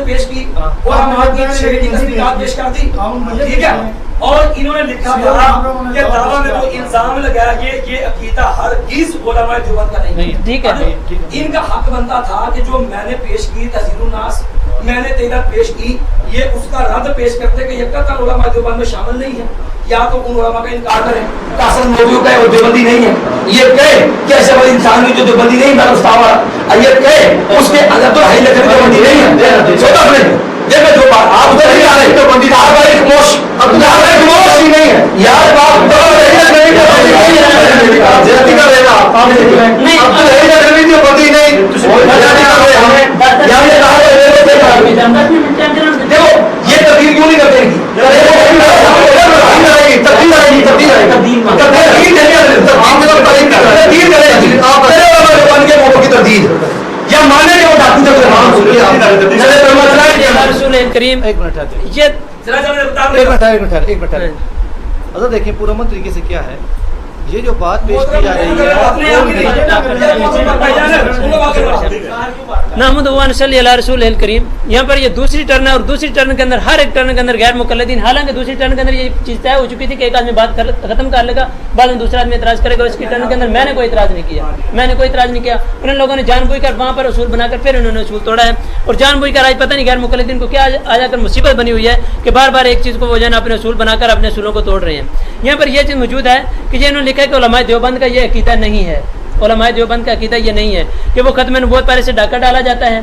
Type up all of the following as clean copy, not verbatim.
پیش کی اور ہمارے کی شریعت تصدیقات پیش کر دی، ٹھیک ہے، اور انہوں نے لکھا تھا کہ دعویٰ میں تو الزام لگایا یہ عقیدہ ہرگز علماء دیوبند کا نہیں، ٹھیک ہے، ان کا حق بنتا تھا کہ جو میں نے پیش کی تحذیر الناس میں نے تیرا پیش کی، یہ اس کا رد پیش کرتے کہ یہ قطعا علماء دیوبند میں شامل نہیں ہے، یا تو ان علماء کا انکار کریں کہ اصل موضوع کہے وہ دیوبندی نہیں ہے، یہ کہے کہ ایسے بڑے انسان بھی جو دیوبندی نہیں میں استعمال، یہ کہے اس کے عدد الحی لکھنے دیوبندی نہیں ہے، چھوٹا نہیں دیکھیں جو بات آپ ادھر ہی آ رہے تو بندی آپ کا ایک موش اب آپ کا ایک موش ہی نہیں ہے یار باپ نہیں جلدی کر رہے نا نہیں اب تو نہیں کر رہی تھی بندی نہیں جلدی کر رہے ہمیں یار یہ کہا دیکھو یہ تبدیل کیوں نہیں کرتے گی تبدیل آئے گی تبدیل آئے گی تبدیل تبدیل یا مانے کہ وہ ڈاکو تک رسول کریم ایک منٹ حضرت دیکھیں پورامن طریقے سے کیا ہے یہ جو بات پیش کی جا رہی نحمد و نصلی علی رسول کریم، یہاں پر یہ دوسری ٹرن ہے اور دوسری ٹرن کے اندر ہر ایک ٹرن کے اندر غیر مقلدین، حالانکہ دوسری ٹرن کے اندر یہ چیز طے ہو چکی تھی کہ ایک آدمی بات ختم کر لے گا، بعد میں دوسرا آدمی اعتراض کرے گا، اس کی ٹرن کے اندر میں نے کوئی اعتراض نہیں کیا، ان لوگوں نے جان بوجھ کر وہاں پر اصول بنا کر پھر انہوں نے اصول توڑا ہے، اور جان بوجھ کر آج پتہ نہیں غیر مقلدین کو کیا آ جا کر مصیبت بنی ہوئی ہے کہ بار بار ایک چیز کو وہ جو ہے اپنے اصول بنا کر اپنے اصولوں کو توڑ رہے ہیں۔ یہاں پر یہ چیز موجود ہے کہ یہ انہوں نے لکھا ہے کہ علماء دیوبند کا یہ عقیدہ نہیں ہے، علماء دیوبند کا عقیدہ یہ نہیں ہے کہ وہ ختم نبوت پہلے سے ڈاکہ ڈالا جاتا ہے،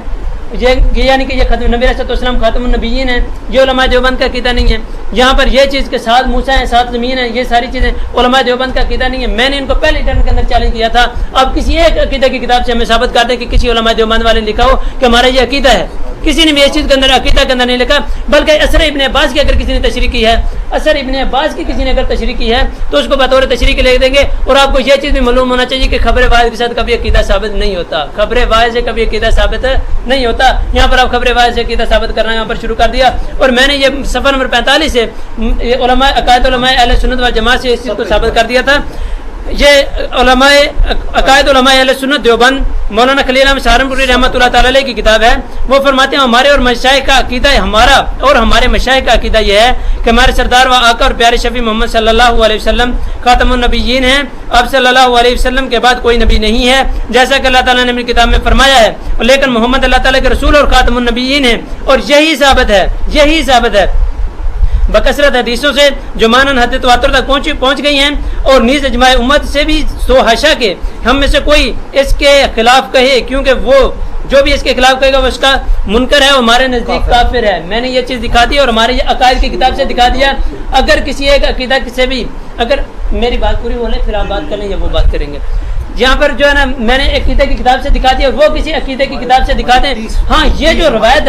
یہ یعنی کہ یہ ختم نبی علیہ السلام خاتم النبیین ہے، یہ علماء دیوبند کا عقیدہ نہیں ہے۔ یہاں پر یہ چیز کے ساتھ موسیٰ ہیں ساتھ زمین ہے، یہ ساری چیزیں علماء دیوبند کا عقیدہ نہیں ہے۔ میں نے ان کو پہلے ٹرن کے اندر چیلنج کیا تھا، اب کسی ایک عقیدہ کی کتاب سے ہمیں ثابت کر دیں کہ کسی علماء دیوبند والے نے لکھا ہو کہ ہمارا یہ عقیدہ ہے، کسی نے بھی اس چیز کے اندر عقیدہ کے اندر نہیں لکھا، بلکہ اثر ابن عباس کی اگر کسی نے تشریح کی ہے، اثر ابن عباس کی کسی نے اگر تشریح کی ہے تو اس کو بطور تشریح کے لے دیں گے، اور آپ کو یہ چیز بھی معلوم ہونا چاہیے کہ خبر واحد کے ساتھ کبھی عقیدہ ثابت نہیں ہوتا، خبر واحد سے کبھی عقیدہ ثابت نہیں ہوتا۔ یہاں پر آپ خبر واحد سے عقیدہ ثابت کرنا یہاں پر شروع کر دیا، اور میں نے یہ صفحہ نمبر 45 سے علماء عقائد علماء اہل سنت والجماعت سے اس چیز کو ثابت کر دیا تھا۔ یہ علماء عقائد علماء اہل سنت دیوبند مولانا خلیل احمد سہارنپوری رحمۃ اللہ تعالی علیہ کی کتاب ہے، وہ فرماتے ہیں ہمارے اور مشائخ کا عقیدہ ہمارا اور ہمارے مشائخ کا عقیدہ یہ ہے کہ ہمارے سردار و آقا اور پیارے شفیع محمد صلی اللہ علیہ وسلم خاتم النبیین ہیں، آپ صلی اللہ علیہ وسلم کے بعد کوئی نبی نہیں ہے، جیسا کہ اللہ تعالیٰ نے اپنی کتاب میں فرمایا ہے، لیکن محمد اللہ تعالیٰ کے رسول اور خاتم النبیین ہیں، اور یہی ثابت ہے بکثرت حدیثوں سے جو مانن حد تواتر تک پہنچ گئی ہیں، اور نیز اجماع امت سے بھی سو حاشا کے ہم میں سے کوئی اس کے خلاف کہے، کیونکہ وہ جو بھی اس کے خلاف کہے گا وہ اس کا منکر ہے، ہمارے نزدیک کافر ہے۔ میں نے یہ چیز دکھا دی اور ہمارے یہ عقائد کی کتاب سے دکھا دیا۔ اگر کسی ایک عقیدہ سے بھی اگر میری بات پوری ہو لے پھر آپ بات کر لیں یا وہ بات کریں گے، یہاں پر جو ہے نا میں نے عقیدہ کی کتاب سے دکھا دیا اور وہ کسی عقیدے کی کتاب سے دکھا دیں۔ ہاں یہ جو روایت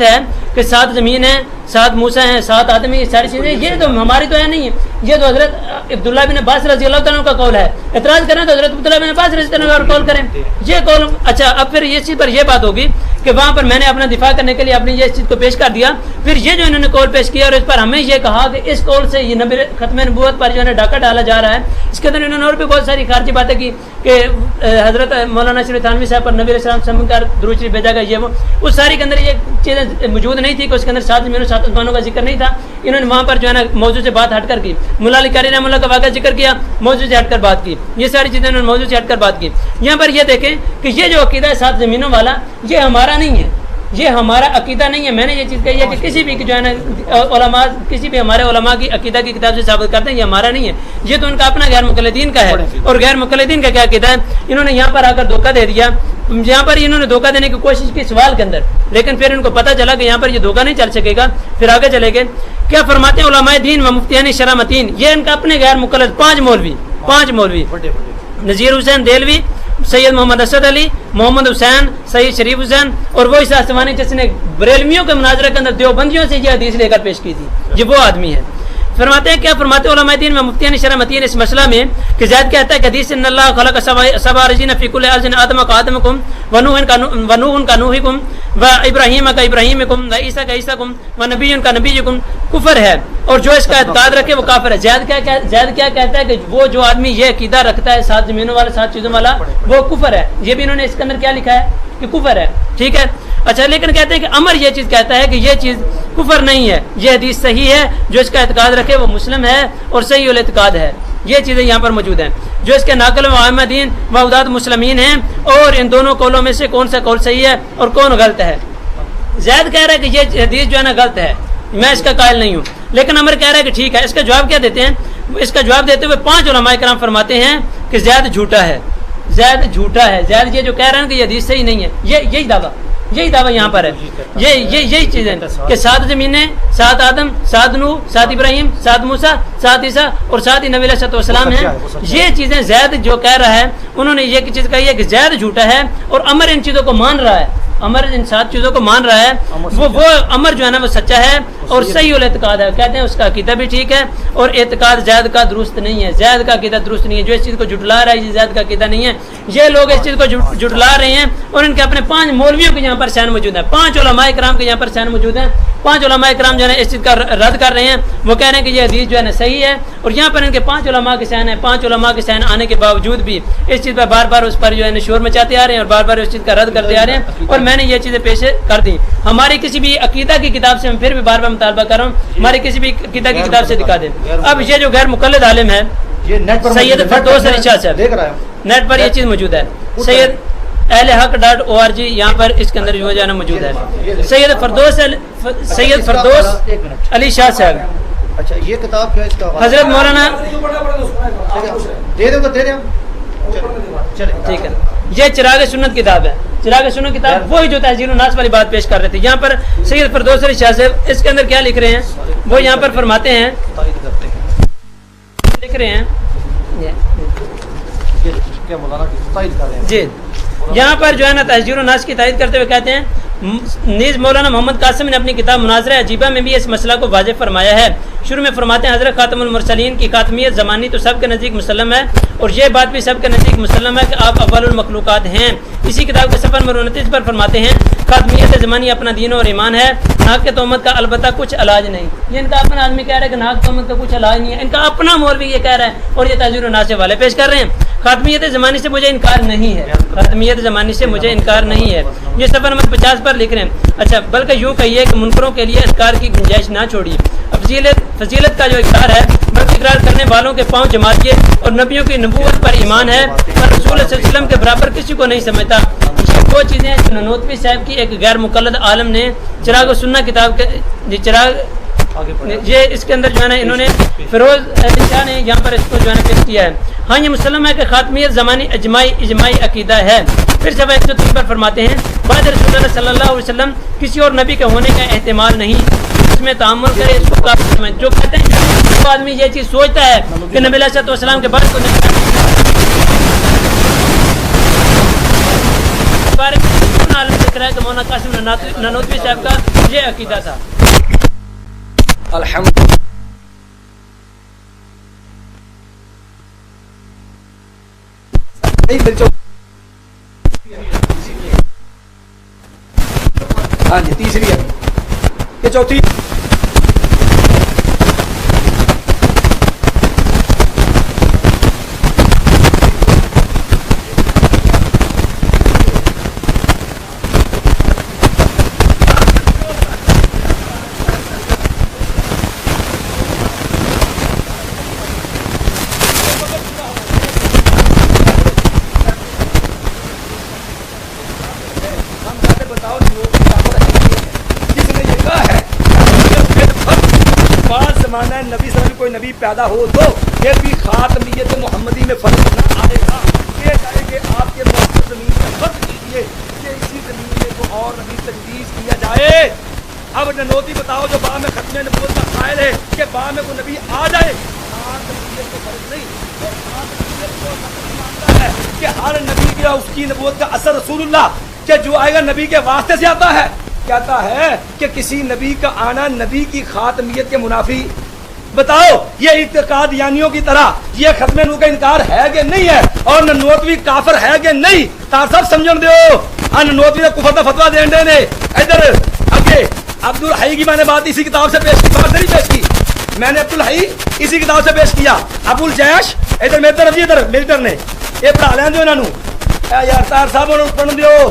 ہے کہ 7 زمین ہے، 7 موسیٰ ہیں، 7 آدمی، یہ ساری چیزیں یہ تو ہماری تو ہے نہیں ہے، یہ تو حضرت عبداللہ بن عباس رضی اللہ تعالیٰ کا قول ہے۔ اعتراض کریں تو حضرت عبداللہ بن عباس رضی اللہ عنہ کا قول کریں، یہ قول اچھا۔ اب پھر یہ چیز پر یہ بات ہوگی کہ وہاں پر میں نے اپنا دفاع کرنے کے لیے اپنی یہ چیز کو پیش کر دیا، پھر یہ جو انہوں نے قول پیش کیا اور اس پر ہمیں یہ کہا کہ اس قول سے یہ نبی ختم نبوت پر جو ہے ڈاکہ ڈالا جا رہا ہے، اس کے اندر انہوں نے اور بھی بہت ساری خارجی باتیں کی کہ حضرت مولانا شریف تھانوی صاحب پر نبی علیہ السلام کا درود شریف بھیجا گیا، یہ وہ اس ساری کے اندر یہ چیزیں موجود نہیں تھی کہ اس کے اندر 7 زمینوں 7 آسمانوں کا ذکر نہیں تھا۔ انہوں نے وہاں پر جو ہے نا موضوع سے بات ہٹ کر کی، مولا علی قاری رحمۃ اللہ کا واقعہ ذکر کیا، موضوع سے ہٹ کر بات کی، یہ ساری چیزیں انہوں نے موضوع سے ہٹ کر بات کی۔ یہاں پر یہ دیکھیں کہ یہ جو عقیدہ ہے 7 زمینوں والا یہ ہمارا نہیں ہے، یہ ہمارا عقیدہ نہیں ہے۔ میں نے یہ چیز کہی ہے کہ کسی بھی جو ہے نا علماء کسی بھی ہمارے علماء کی عقیدہ کی کتاب سے ثابت کرتے ہیں یہ ہمارا نہیں ہے، یہ تو ان کا اپنا غیر مقلدین کا ہے۔ اور غیر مقلدین کا کیا عقیدہ ہے؟ انہوں نے یہاں پر آ کر دھوکہ دے دیا، یہاں پر انہوں نے دھوکہ دینے کی کوشش کی سوال کے اندر، لیکن پھر ان کو پتہ چلا کہ یہاں پر یہ دھوکہ نہیں چل سکے گا، پھر آگے چلے گئے۔ کیا فرماتے ہیں علماء دین و مفتیان شرع متین، یہ ان کا اپنے غیر مقلد 5 مولوی نذیر حسین دہلوی، سید محمد اسد علی، محمد حسین، سید شریف حسین، اور وہ اس آسمانی جس نے بریلویوں کے مناظرہ کے اندر دیوبندیوں سے یہ حدیث لے کر پیش کی تھی، یہ وہ آدمی ہے۔ فرماتے ہیں کیا فرماتے علماء دین میں مفتیان شرع متین اس مسئلہ میں کہ زید کہتا ہے کہ حدیث ان اللہ خلق سبع اراضین فی کل ارض آدم کا آدمکم ونوح کا نوحکم و ابراہیم کا ابراہیمکم و عیسیٰ کا عیسیٰکم و نبی کا نبیکم کفر ہے، اور جو اس کا اعتقاد رکھے وہ کافر ہے۔ زید کیا کہتا ہے کہ وہ جو آدمی یہ عقیدہ رکھتا ہے 7 زمینوں والا 7 چیزوں والا وہ کفر ہے، یہ بھی انہوں نے اس کے اندر کیا لکھا ہے کہ کفر ہے، ٹھیک ہے۔ اچھا لیکن کہتے ہیں کہ امر یہ چیز کہتا ہے کہ یہ چیز کفر نہیں ہے, یہ حدیث صحیح ہے, جو اس کا اعتقاد رکھے وہ مسلم ہے اور صحیح الاعتقاد ہے. یہ چیزیں یہاں پر موجود ہیں. جو اس کے ناقل و عامدین و عداد مسلمین ہیں, اور ان دونوں قولوں میں سے کون سا قول صحیح ہے اور کون غلط ہے. زید کہہ رہا ہے کہ یہ حدیث جو ہے نا غلط ہے, میں اس کا قائل نہیں ہوں, لیکن عمر کہہ رہا ہے کہ ٹھیک ہے. اس کا جواب کیا دیتے ہیں؟ اس کا جواب دیتے ہوئے 5 علماء کرام فرماتے ہیں کہ زید جھوٹا ہے, زید جھوٹا ہے. زید یہ جو کہہ رہے ہیں کہ یہ حدیث صحیح نہیں ہے, یہی دعویٰ یہاں پر ہے. یہی چیزیں کہ 7 زمینیں, 7 آدم, 7 نوح, 7 ابراہیم, 7 موسیٰ, 7 عیسیٰ اور 7 ہی نبی علیہ السلام ہیں. یہ چیزیں زید جو کہہ رہا ہے, انہوں نے یہ چیز کہی ہے کہ زید جھوٹا ہے, اور عمر ان چیزوں کو مان رہا ہے. عمر ان 7 چیزوں کو مان رہا ہے. وہ عمر جو ہے نا وہ سچا ہے اور صحیح الاعتقاد ہے. کہتے ہیں اس کا عقیدہ بھی ٹھیک ہے, اور اعتقاد زید کا درست نہیں ہے. زید کا عقیدہ درست نہیں ہے. جو اس چیز کو جھٹلا رہا ہے یہ زید کا عقیدہ نہیں ہے. یہ لوگ اس چیز کو جھٹلا رہے ہیں, اور ان کے اپنے 5 مولویوں کے یہاں پر سین موجود ہیں, 5 علماء کرام کے یہاں پر سین موجود ہیں. 5 علماء کرام جو ہے اس چیز کا رد کر رہے ہیں. وہ کہہ رہے ہیں کہ یہ حدیث جو ہے نا صحیح ہے, اور یہاں پر ان کے 5 علماء کے سین ہیں. 5 علماء کے سین آنے کے باوجود بھی اس چیز پر بار بار اس پر جو ہے شور مچاتے آ رہے ہیں, اور بار بار اس چیز کا رد کرتے آ رہے ہیں. اور میں نے یہ چیزیں پیش کر دی. ہماری کسی بھی عقیدہ کی کتاب سے, میں پھر بھی بار بار مطالبہ کر رہا ہوں, ہماری کسی بھی عقیدہ کی کتاب سے دکھا دیں. اب یہ جو غیر مقلد عالم ہے سید فردوس علی شاہ صاحب, نیٹ پر یہ چیز موجود ہے, سید اہل حق .org, یہاں پر اس کے اندر جو ہے نا موجود ہے سید فردوس علی شاہ صاحب. اچھا یہ کتاب کیا ہے اس کا؟ حضرت مولانا دے دو دے دیں, ٹھیک ہے. یہ چراغ سنت کتاب ہے. چراغ سنت کتاب وہی جو تہذیب الناس والی بات پیش کر رہے تھے. یہاں پر سید فردوس علی شاہ صاحب اس کے اندر کیا لکھ رہے ہیں, وہ یہاں پر فرماتے ہیں, لکھ رہے ہیں جی, یہاں پر جو ہے نا تہذیب الناس کی تائید کرتے ہوئے کہتے ہیں نیز مولانا محمد قاسم نے اپنی کتاب مناظرہ عجیبہ میں بھی اس مسئلہ کو واضح فرمایا ہے. شروع میں فرماتے ہیں حضرت خاتم المرسلین کی خاتمیت زمانی تو سب کے نزدیک مسلم ہے, اور یہ بات بھی سب کے نزدیک مسلم ہے کہ آپ اول المخلوقات ہیں. اسی کتاب کے صفحہ نمبر 29 پر فرماتے ہیں خاتمیت زمانی اپنا دین اور ایمان ہے, ناک کے تہمت کا البتہ کچھ علاج نہیں. یہ ان کا اپنا آدمی کہہ رہا ہے کہ ناک تہمت کا کچھ علاج نہیں ہے, ان کا اپنا مولوی یہ کہہ رہا ہے, اور یہ تہذیب الناس والے پیش کر رہے ہیں. خاتمیت زمانی سے مجھے انکار نہیں ہے, خاتمیت زمانی سے مجھے انکار نہیں ہے. یہ صفحہ نمبر 50 پر لکھ رہے ہیں. اچھا بلکہ یوں کہیے کہ منکروں کے لیے اذکار کی گنجائش نہ چھوڑیے. فضیلت کا جو اقرار ہے بلکہ اقرار کرنے والوں کے پاؤں جماعیے اور نبیوں کی نبوت پر ایمان ہے, پر رسول صلی اللہ علیہ وسلم کے برابر کسی کو نہیں سمجھتا. یہ وہ چیزیں ننوتوی صاحب کی ایک غیر مقلد عالم نے چراغ السنہ کتاب کے یہ اس کے اندر جو ہے نا انہوں نے فیروز علی شاہ نے یہاں پر اس کو جو ہے نا پیش کیا ہے. ہاں یہ مسلم ہے کہ خاتمیت زمانی اجماعی عقیدہ ہے. پھر صفحہ 103 پر فرماتے ہیں بعد رسول اللہ صلی اللہ علیہ وسلم کسی اور نبی کے ہونے کا احتمال نہیں, اس میں تعامل کرے اس کو کافی سمجھ. جو کہتے ہیں جو آدمی یہ چیز سوچتا ہے کہ نبی علیہ السلام کے بعد کو عالم ذکر ہے کہ مولانا قاسم نانوتوی صاحب کا یہ عقیدہ تھا. الحمد ہاں جی تیسری ہے یہ چوتھی نبی صلی کوئی نبی پیدا ہو تو پھر بھی خاتمیت محمدی میں فرق نہ آئے گا. یہ چاہے کہ آپ کے مقصد زمین میں فرق کیجیے کہ اسی زمین میں کو اور نبی تجویز کیا جائے. اب ننوتی بتاؤ جو با میں ختم نبوت کا قائل ہے کہ با میں کوئی نبی آ جائے, خاتمیت کو فرق نہیں, وہ خاتمیت کو مانتا ہے کہ ہر نبی کی اس کی نبوت کا اثر رسول اللہ کہ جو آئے گا نبی کے واسطے سے آتا ہے. کہتا ہے کہ کسی نبی کا آنا نبی کی خاتمیت کے منافی. بتاؤ یہ اعتقاد یانیوں کی طرح یہ ختم نبوت کا انکار ہے کہ نہیں ہے, اور ننوتوی کافر ہے کہ نہیں. تار سب سمجھن دیو ننوتوی نے کفر کا فتویٰ دین دے. ادھر آگے عبدالحی کی میں نے بات اسی کتاب سے پیش کی, بات نہیں پیش کی میں نے, عبدالحی اسی کتاب سے پیش کیا. ابو الجیش ادھر میری طرف ادھر میری طرف نے یہ پڑھا لین دو انہوں یار تار صاحب پڑھن دیو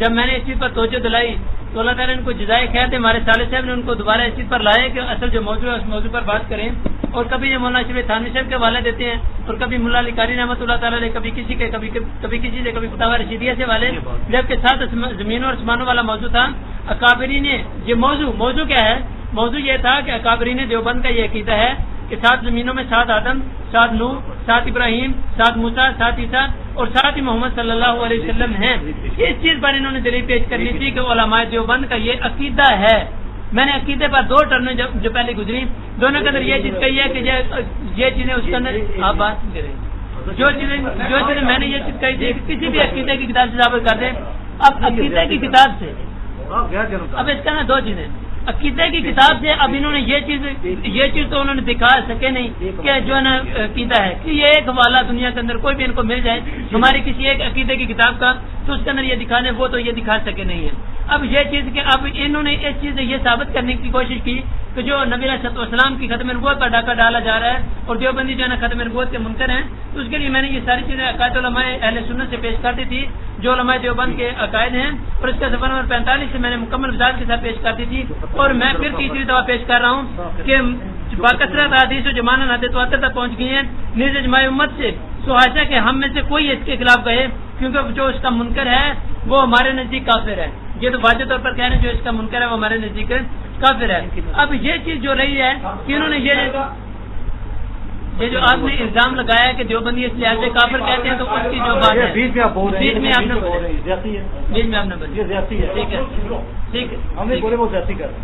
جب میں نے اس چیز پر توجہ دلائی تو اللہ تعالیٰ نے ان کو جزائے خیر دے. ہمارے صالح صاحب نے ان کو دوبارہ اس چیز پر لایا کہ اصل جو موضوع ہے اس موضوع پر بات کریں. اور کبھی یہ مولانا اشرف تھانوی صاحب کے حوالے دیتے ہیں اور کبھی ملا علی قاری رحمۃ اللہ تعالیٰ علیہ کبھی کسی کے کبھی کسی سے کبھی فتاوی رشیدیہ سے والے. جبکہ ساتھ زمینوں اور آسمانوں والا موضوع تھا. اکابرین نے یہ موضوع کیا ہے؟ موضوع یہ تھا کہ اکابرین دیوبند کا یہ عقیدہ ہے کہ 7 زمینوں میں 7 آدم، 7 نوح، 7 ابراہیم، 7 موسیٰ، 7 عیسیٰ اور 7 محمد صلی اللہ علیہ وسلم ہیں. اس چیز پر انہوں نے دلیل پیش کرنی تھی کہ علماء دیوبند کا یہ عقیدہ ہے. میں نے عقیدے پر 2 ٹرمیں جو پہلے گزری دونوں کے اندر یہ چیز کہی ہے کہ یہ چیزیں اس کے اندر آپ بات کریں. جو چیزیں میں نے یہ چیز کہی تھی کہ کسی بھی عقیدے کی کتاب سے ثابت کر دیں. اب عقیدے کی کتاب سے اب اس کے اندر 2 چیزیں عقیدے کی کتاب سے اب انہوں نے یہ چیز تو انہوں نے دکھا سکے نہیں کہ جو ہے نا عقیدہ ہے کہ یہ ایک حوالہ دنیا کے اندر کوئی بھی ان کو مل جائے ہماری کسی ایک عقیدے کی کتاب کا تو اس کے اندر یہ دکھانے وہ تو یہ دکھا سکے نہیں ہے. اب یہ چیز کہ اب انہوں نے اس چیز سے یہ ثابت کرنے کی کوشش کی کہ جو نبی علیہ السلام کی ختم نبوت پر ڈاکہ ڈالا جا رہا ہے اور دیوبندی جو ہے نا ختم نبوت کے منکر ہیں. تو اس کے لیے میں نے یہ ساری چیزیں عقائد علماء اہل سنت سے پیش کرتی تھی جو علماء دیوبند کے عقائد ہیں اور اس کا صفحہ نمبر 45 سے میں نے مکمل وضاحت کے ساتھ پیش کرتی تھی. اور میں پھر تیسری دفعہ پیش کر رہا ہوں کہ باکثرت حدیث و جمانہ نادے تواتر تک پہنچ گئی ہیں نیز اجماع امت سے. سوچا کہ ہم میں سے کوئی اس کے خلاف کہے کیونکہ جو اس کا منکر ہے وہ ہمارے نزدیک کافر ہے. یہ تو واضح طور پر کہہ رہے ہیں جو اس کا منکر ہے وہ ہمارے نزدیک کافر ہے. اب یہ چیز جو رہی ہے کہ انہوں نے یہ جو آپ نے الزام لگایا ہے کہ دیوبندی اس لحاظ سے کافر کہتے ہیں تو اس کی جو بات ہے بیچ میں آپ نے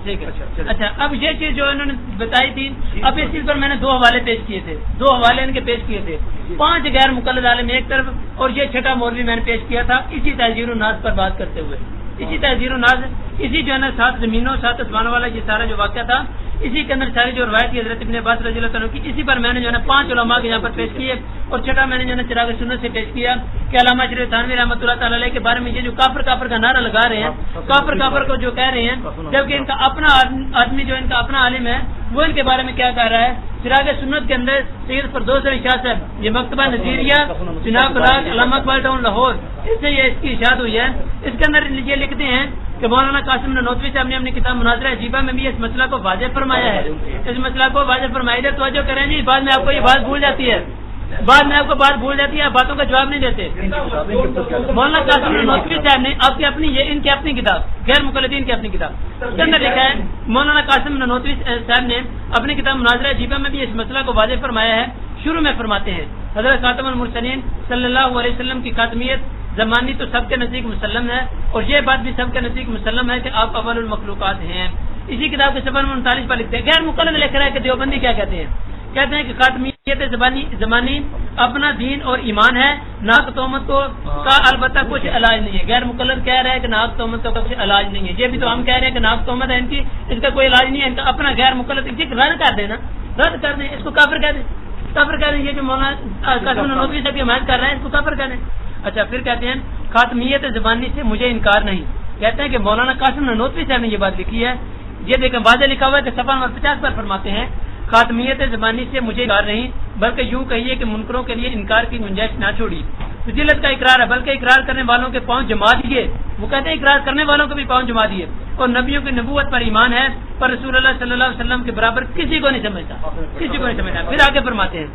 ٹھیک ہے. اچھا اب یہ چیز جو انہوں نے بتائی تھی اب اس چیز پر میں نے 2 حوالے پیش کیے تھے 2 حوالے ان کے پیش کیے تھے 5 غیر مقلد عالم ایک طرف اور یہ 6ٹھا مولوی میں نے پیش کیا تھا اسی تحذیر الناس پر بات کرتے ہوئے. اسی تحذیر الناس اسی جو ہے نا 7 زمینوں 7 آسمانوں والا یہ سارا جو واقعہ تھا اسی کے اندر ساری جو روایت کی حضرت ابن عباس رضی اللہ عنہ کی اسی پر میں نے جو ہے نا 5 علماء کے یہاں پر پیش کیے. اور 6ٹھا میں نے جو ہے نا چراغ سنت سے پیش کیا کہ علامہ اشرف تھانوی رحمۃ اللہ تعالی علیہ کے بارے میں یہ جو کافر کا نعرہ لگا رہے ہیں کافر کو جو کہہ رہے ہیں جبکہ ان کا اپنا آدمی جو ان کا اپنا عالم ہے وہ ان کے بارے میں کیا کہہ رہا ہے. چراغ سنت کے اندر سید فردوس علی شاہ صاحب یہ مکتبہ نظیریہ جناب علامہ اقبال ٹاؤن لاہور اس سے یہ اس کی اشاعت ہوئی ہے. اس کے اندر یہ لکھتے ہیں کہ مولانا قاسم نانوتوی صاحب نے اپنی کتاب مناظرہ عجیبہ میں بھی اس مسئلہ کو واضح فرمایا ہے. اس مسئلہ کو واضح فرمایا ہے. توجہ کریں جی بعد میں آپ کو یہ بات بھول جاتی ہے باتوں کا جواب نہیں دیتے. مولانا قاسم نانوتوی صاحب نے آپ کی اپنی ان کی اپنی کتاب غیر مقلدین کی اپنی کتاب اس کے اندر لکھا ہے مولانا قاسم نانوتوی صاحب نے اپنی کتاب مناظرہ عجیبہ میں بھی اس مسئلہ کو واضح فرمایا ہے. شروع میں فرماتے ہیں حضرت خاتم المرسلین صلی اللہ علیہ وسلم کی خاتمیت زمانی تو سب کے نزدیک مسلم ہے اور یہ بات بھی سب کے نزدیک مسلم ہے کہ آپ اول المخلوقات ہیں. اسی کتاب کے صفحہ نمبر 39 پر لکھتے ہیں غیر مقلد لکھ رہا ہے کہ دیوبندی کیا کہتے ہیں کہ خاتمیت زمانی اپنا دین اور ایمان ہے ناک تہمت کا البتہ کچھ علاج نہیں ہے. غیر مقلد کہہ رہا ہے کہ ناک تہمت کا کچھ علاج نہیں ہے. یہ بھی تو ہم کہہ رہے ہیں کہ ناک تہمت ہے ان کی اس کا کوئی علاج نہیں ہے. ان کا اپنا غیر مقلد رد کر دیں رد کر دیں اس کو کافر کہہ دیں. یہ جو مولانا قاسم نانوتوی صاحب کی حمایت کر رہے ہیں اس کو کافر کہہ دیں. اچھا پھر کہتے ہیں خاتمیت زبانی سے مجھے انکار نہیں. کہتے ہیں کہ مولانا قاسم نانوتوی صاحب نے یہ بات لکھی ہے. یہ دیکھیں واضح لکھا ہوا ہے کہ صفحہ نمبر 50 پر فرماتے ہیں خاتمیت زبانی سے مجھے انکار نہیں بلکہ یوں کہیے کہ منکروں کے لیے انکار کی گنجائش نہ چھوڑی. ذلت کا اقرار ہے بلکہ اقرار کرنے والوں کے پاؤں جما دیے. وہ کہتے ہیں اقرار کرنے والوں کے بھی پاؤں جما دیے. اور نبیوں کی نبوت پر ایمان ہے پر رسول اللہ صلی اللہ علیہ وسلم کے برابر کسی کو نہیں سمجھتا. پھر آگے فرماتے ہیں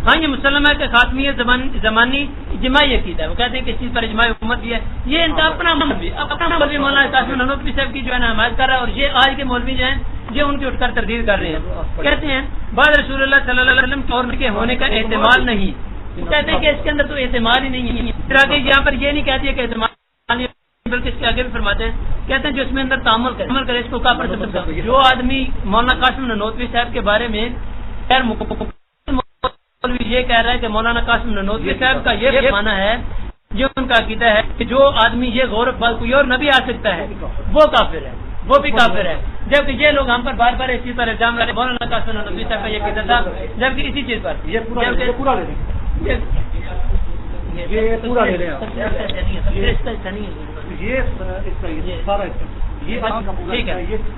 ہاں یہ مسلم ہے کہ خاتمیت زمانی اجماعی عقیدہ ہے. وہ کہتے ہیں کہ اس چیز پر اجماع امت بھی ہے. یہ ان کا اپنا مولوی مولانا قاسم نانوتوی صاحب کی جو ہے نا حمایت کر رہا ہے اور یہ آج کے مولوی جو ہیں یہ ان کی اٹھ کر تردید کر رہے ہیں. کہتے ہیں بعد رسول اللہ صلی اللہ علیہ وسلم کی اور کے ہونے کا احتمال نہیں. کہتے ہیں کہ اس کے اندر تو احتمال ہی نہیں ہے. پھر آگے یہاں پر یہ نہیں کہتی ہے کہ احتمال بلکہ اس کے آگے بھی فرماتے ہیں کہتے ہیں جو اس میں اندر تعامل کرے اس کو کافر سمجھتا ہے. جو آدمی مولانا قاسم نانوتوی صاحب کے بارے میں یہ کہہ رہا ہے کہ مولانا قاسم نانوتوی صاحب کا یہ مانا ہے جو ان کا عقیدہ ہے کہ جو آدمی یہ غور کوئی اور نبی آ سکتا ہے وہ کافر ہے وہ بھی کافر ہے. جبکہ یہ لوگ ہم پر بار بار اس چیز پر الزام لگائے مولانا قاسم نانوتوی صاحب کا یہ عقیدہ تھا جبکہ اسی چیز پر ٹھیک ہے.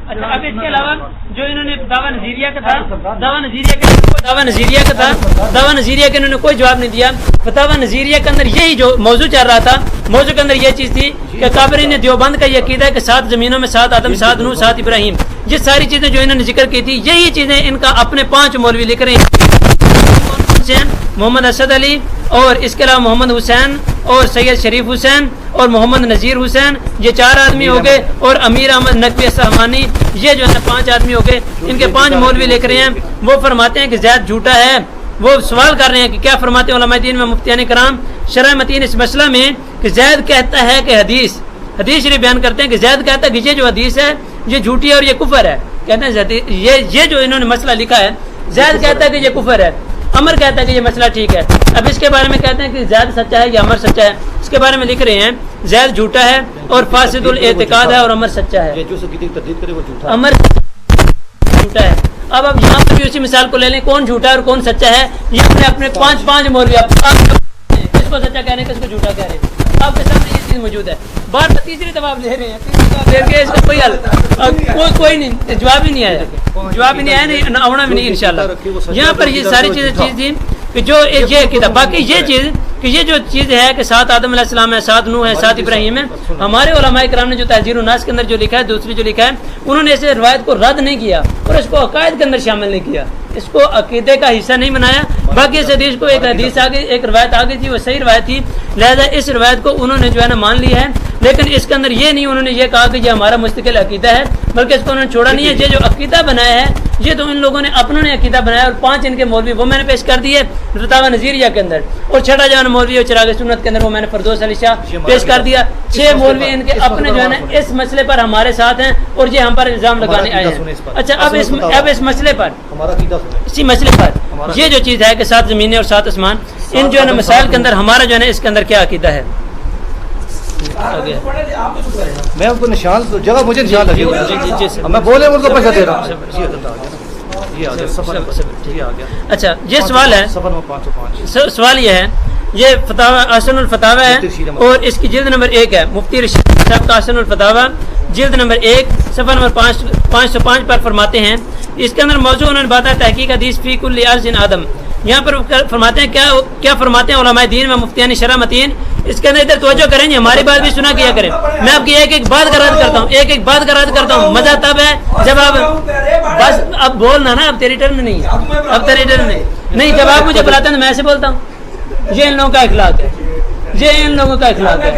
اچھا اب اس کے علاوہ جو انہوں نے دعویٰ نظیریہ کا تھا، دعویٰ نظیریہ کے انہوں نے کوئی جواب نہیں دیا. فتاویٰ نظیریہ کے اندر یہی جو موضوع چل رہا تھا، موضوع کے اندر یہ چیز تھی کہ قابرین دیوبند کا یہ عقیدہ ہے کہ 7 زمینوں میں 7 آدم، 7 نوح، 7 ابراہیم، یہ ساری چیزیں جو انہوں نے ذکر کی تھی، یہی چیزیں ان کا اپنے 5 مولوی لکھ رہے ہیں. محمد اسد علی اور اس کے علاوہ محمد حسین اور سید شریف حسین اور محمد نذیر حسین، یہ 4 آدمی ہو گئے، اور امیر احمد نقوی سہمانی، یہ جو ہے نا 5 آدمی ہو گئے. ان کے 5 مولوی لکھ رہے ہیں. وہ فرماتے ہیں کہ زید جھوٹا ہے. وہ سوال کر رہے ہیں کہ کیا فرماتے ہیں علماء دین میں مفتیان کرام شرح متین اس مسئلہ میں کہ زید کہتا ہے کہ حدیث شریف بیان کرتے ہیں کہ زید کہتا ہے کہ یہ جو حدیث ہے یہ جھوٹی ہے اور یہ کفر ہے. کہتے ہیں یہ جو انہوں نے مسئلہ لکھا ہے، زید کہتا ہے کہ یہ کفر ہے، عمر کہتا ہے کہ یہ مسئلہ ٹھیک ہے. اب اس کے بارے میں کہتے ہیں کہ زید سچا ہے یا عمر سچا ہے. اس کے بارے میں لکھ رہے ہیں زید جھوٹا ہے اور فاسد الاعتقاد ہے اور عمر سچا ہے. عمر جھوٹا ہے. اب یہاں پر بھی اسی مثال کو لے لیں، کون جھوٹا ہے اور کون سچا ہے. یہ اپنے 5 مولوی کس کو سچا کہہ رہے ہیں، کس کو جھوٹا کہہ رہے ہیں. آپ کے سامنے یہ چیز موجود ہے. بار بار تیسری دفعہ آپ لے رہے ہیں، اس کا کوئی حل کوئی نہیں، جواب ہی نہیں آیا، نہیں آنا بھی نہیں انشاءاللہ. یہاں پر یہ ساری چیز تھی کہ جو یہ عقیدہ، باقی یہ چیز کہ یہ جو چیز ہے کہ 7 آدم علیہ السلام ہے، 7 نوح ہے، 7 ابراہیم ہے، ہمارے علماء کرام نے جو تحذیر الناس کے اندر جو لکھا ہے، دوسری جو لکھا ہے، انہوں نے اس روایت کو رد نہیں کیا اور اس کو عقائد کے اندر شامل نہیں کیا، اس کو عقیدے کا حصہ نہیں بنایا. باقی اس حدیث کو ایک حدیث آگے، ایک روایت آگے تھی، وہ صحیح روایت تھی، لہذا اس روایت کو انہوں نے جو ہے نا مان لیا ہے. لیکن اس کے اندر یہ نہیں انہوں نے یہ کہا کہ یہ ہمارا مستقل عقیدہ ہے، بلکہ اس کو انہوں نے چھوڑا نہیں ہے. یہ جو عقیدہ بنایا ہے یہ تو ان لوگوں نے اپنوں نے عقیدہ بنایا، اور 5 ان کے مولوی وہ میں نے پیش کر دیے فتاویٰ نظیریہ کے اندر، اور 6 جو ہے نا مولوی اور چراغ سنت کے اندر وہ میں نے فردوس علی شاہ پیش کر دیا. 6 مولوی ان کے اپنے جو ہے نا اس مسئلے پر ہمارے ساتھ ہیں اور یہ ہم پر الزام لگانے آئے ہیں. اچھا اب اس مسئلے پر، اسی مسئلے پر یہ جو چیز ہے کہ 7 زمینیں اور 7 آسمان، ان جو ہے نا مسائل کے اندر ہمارا جو ہے نا اس کے اندر کیا عقیدہ ہے. میں ان کو نشان جگہ مجھے نشان لگے میں بولے ان کو پیسہ دے رہا ہوں. اچھا یہ سوال ہے، سوال یہ ہے، یہ فتاوی احسن الفتاوی ہے اور اس کی جلد نمبر 1 ہے. مفتی رشید صاحب کا احسن الفتاوی جلد نمبر 1 صفحہ نمبر 505 پر فرماتے ہیں. اس کے اندر موضوع انہوں نے بتایا تحقیق حدیث فی کل ارض آدم. یہاں پر فرماتے ہیں کیا فرماتے ہیں علماء دین و مفتیان شرح متین. اس کے اندر ادھر توجہ کریں گے، ہماری بات بھی سنا کیا کریں. میں آپ کی ایک بات کا رد کرتا ہوں، ایک بات کا رد کرتا ہوں. مزہ تب ہے جب آپ بس اب بولنا نا، اب تیری ٹرن نہیں، اب تیری ٹرن نہیں. جب آپ مجھے بلاتے ہیں تو میں ایسے بولتا ہوں. یہ ان لوگوں کا اخلاق ہے، یہ ان لوگوں کا اخلاق ہے.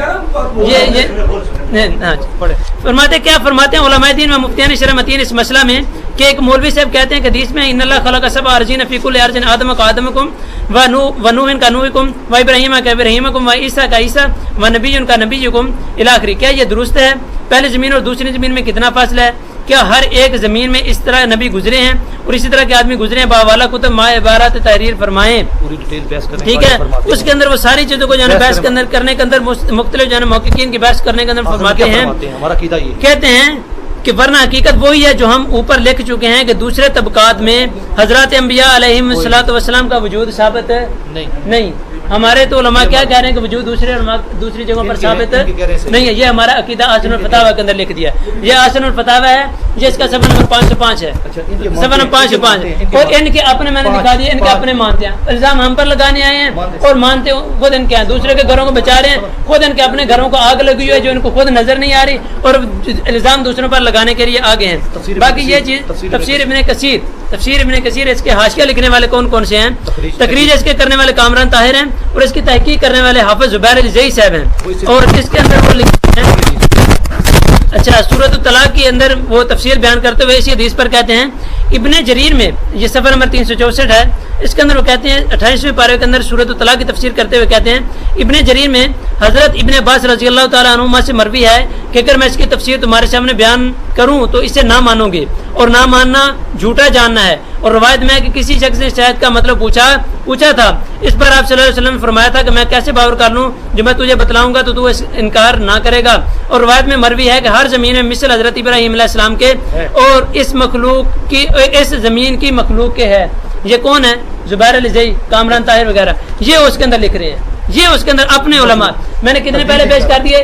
فرماتے کیا فرماتے ہیں علماء دین و مفتیان شرح متین اس مسئلہ میں کہ ایک مولوی صاحب کہتے ہیں کہ حدیث میں ان اللہ خلق سبع ارضین فی کل ارض آدم کا آدمکم و نوح کا نوحکم و ابراہیم کا ابراہیمکم و عیسیٰ کا عیسیٰ و نبی کا نبیکم الی آخری. کیا یہ درست ہے؟ پہلی زمین اور دوسری زمین میں کتنا فاصلہ ہے؟ کیا ہر ایک زمین میں اس طرح نبی گزرے ہیں اور اسی طرح کے آدمی گزرے ہیں؟ باوالا کتب ما عبارات تحریر فرمائیں. ٹھیک ہے، اس کے اندر وہ ساری چیزوں کو جانے بحث کے اندر کرنے کے اندر مختلف جانے محققین کی بحث کرنے کے اندر فرماتے ہیں، کہتے ہیں کہ ورنہ حقیقت وہی ہے جو ہم اوپر لکھ چکے ہیں کہ دوسرے طبقات میں حضرات انبیاء علیہم الصلوۃ والسلام کا وجود ثابت ہے نہیں. ہمارے تو علماء کیا کہہ رہے ہیں کہ وجود دوسری جگہوں پر ثابت نہیں ہے. یہ ہمارا عقیدہ احسن الفتاوی کے اندر لکھ دیا. یہ احسن الفتاوی ہے، جس کا صفحہ نمبر 505 ہے، صفحہ نمبر 505. اور ان کے اپنے میں نے دکھا دیا، ان کے اپنے مانتے ہیں. الزام ہم پر لگانے آئے ہیں اور مانتے خود ان کے ہیں، دوسرے کے گھروں کو بچا رہے ہیں، خود ان کے اپنے گھروں کو آگ لگی ہوئی ہے جو ان کو خود نظر نہیں آ رہی، اور الزام دوسروں پر لگانے کے لیے آگے ہیں. باقی یہ چیز تفسیر ابن کثیر اس کے حاشیہ لکھنے والے کون سے ہیں؟ تقریر اس کے کرنے والے کامران طاہر ہیں اور اس کی تحقیق کرنے والے حافظ زبیر الجئی صاحب ہیں. اور اس کے اندر وہ لکھتے ہیں، اچھا سورۃ الطلاق کے اندر وہ تفسیر بیان کرتے ہوئے اسی حدیث پر کہتے ہیں ابن جریر میں، یہ صفحہ نمبر 364 ہے، اس کے اندر وہ کہتے ہیں 28ویں پارے کے اندر سورۃ الطلاق کی تفسیر کرتے ہوئے کہتے ہیں ابن جریر میں حضرت ابن عباس رضی اللہ تعالیٰ عنہما سے مروی ہے کہ اگر میں اس کی تفسیر تمہارے سامنے بیان کروں تو اسے نہ مانو گے اور نہ ماننا جھوٹا جاننا ہے. اور روایت میں ہے کہ کسی شخص نے شاید کا مطلب پوچھا تھا. اس پر آپ صلی اللہ علیہ وسلم نے فرمایا تھا کہ میں کیسے باور کر لوں، جو میں تجھے بتلاؤں گا تو تو انکار نہ کرے گا. اور روایت میں مروی ہے کہ ہر زمین میں مثل حضرت ابراہیم علیہ السلام کے اور اس زمین کی مخلوق کے ہے. یہ کون ہے؟ زبیر الجئی، کامران طاہر وغیرہ، یہ اس کے اندر لکھ رہے ہیں. یہ اس کے اندر اپنے علماء میں نے کتنے پہلے پیش کر دیے،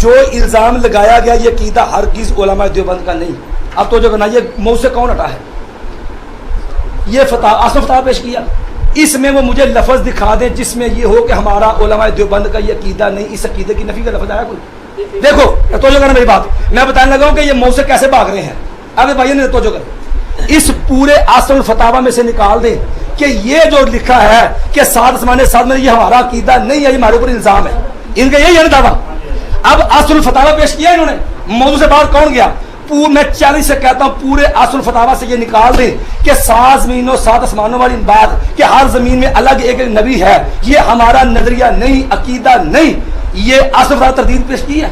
جو الزام لگایا گیا یہ عقیدہ ہرگز علماء دیوبند کا نہیں. اب تو جو کرنا یہ منہ سے کون ہٹا ہے؟ یہ فتح اصل فتح پیش کیا، اس میں وہ مجھے لفظ دکھا دیں جس میں یہ ہو کہ ہمارا علماء دیوبند کا یہ عقیدہ نہیں، اس عقیدے کی نفی کا لفظ آیا کوئی؟ دیکھو تو جو کرنا میری بات میں بتانے لگا ہوں کہ یہ منہ سے کیسے بھاگ رہے ہیں. ابھی بھائی نے تو جو کر اس پورے اصل الفتاوا میں سے نکال دیں کہ یہ جو لکھا ہے کہ 7 آسمان 7 میں یہ ہمارا عقیدہ نہیں ہے، یہ ہمارے اوپر الزام ہے، ان کا یہی ہے نا دعویٰ. اب اصل الفتاوا پیش کیا انہوں نے، موضوع سے باہر کون گیا؟ میں چیلنج سے کہتا ہوں پورے اصل الفتاوا سے یہ نکال دیں کہ 7 زمینوں 7 آسمانوں والی بات کہ ہر زمین میں الگ ایک نبی ہے، یہ ہمارا نظریہ نہیں، عقیدہ نہیں. یہ اصل الفتاوا تردید پیش کی ہے.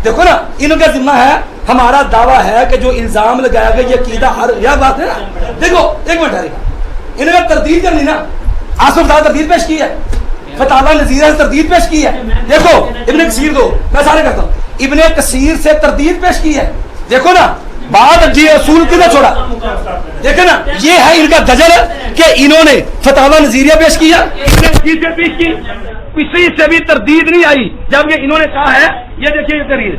دیکھو نا انہوں کا ذمہ ہے، ہمارا دعویٰ ہے کہ جو الزام لگایا گیا یہ عقیدہ ہر یہ بات ہے نا. دیکھو ایک منٹ ہے، انہوں نے تردید کرنی نا، اصل الفتاوا تردید پیش کی ہے، فتاوی نظیرہ سے تردید پیش کی ہے. دیکھو ابن کثیر کو میں سارے کرتا ہوں، ابن کثیر سے تردید پیش کی ہے. دیکھو نا بعد جی اصول کتنا چھوڑا، دیکھو نا یہ ہے ان کا دجل کہ انہوں نے فتاوی نظیریہ پیش کیا، کسی سے بھی تردید نہیں آئی جبکہ انہوں نے کہا ہے. یہ دیکھیے یہ تحریر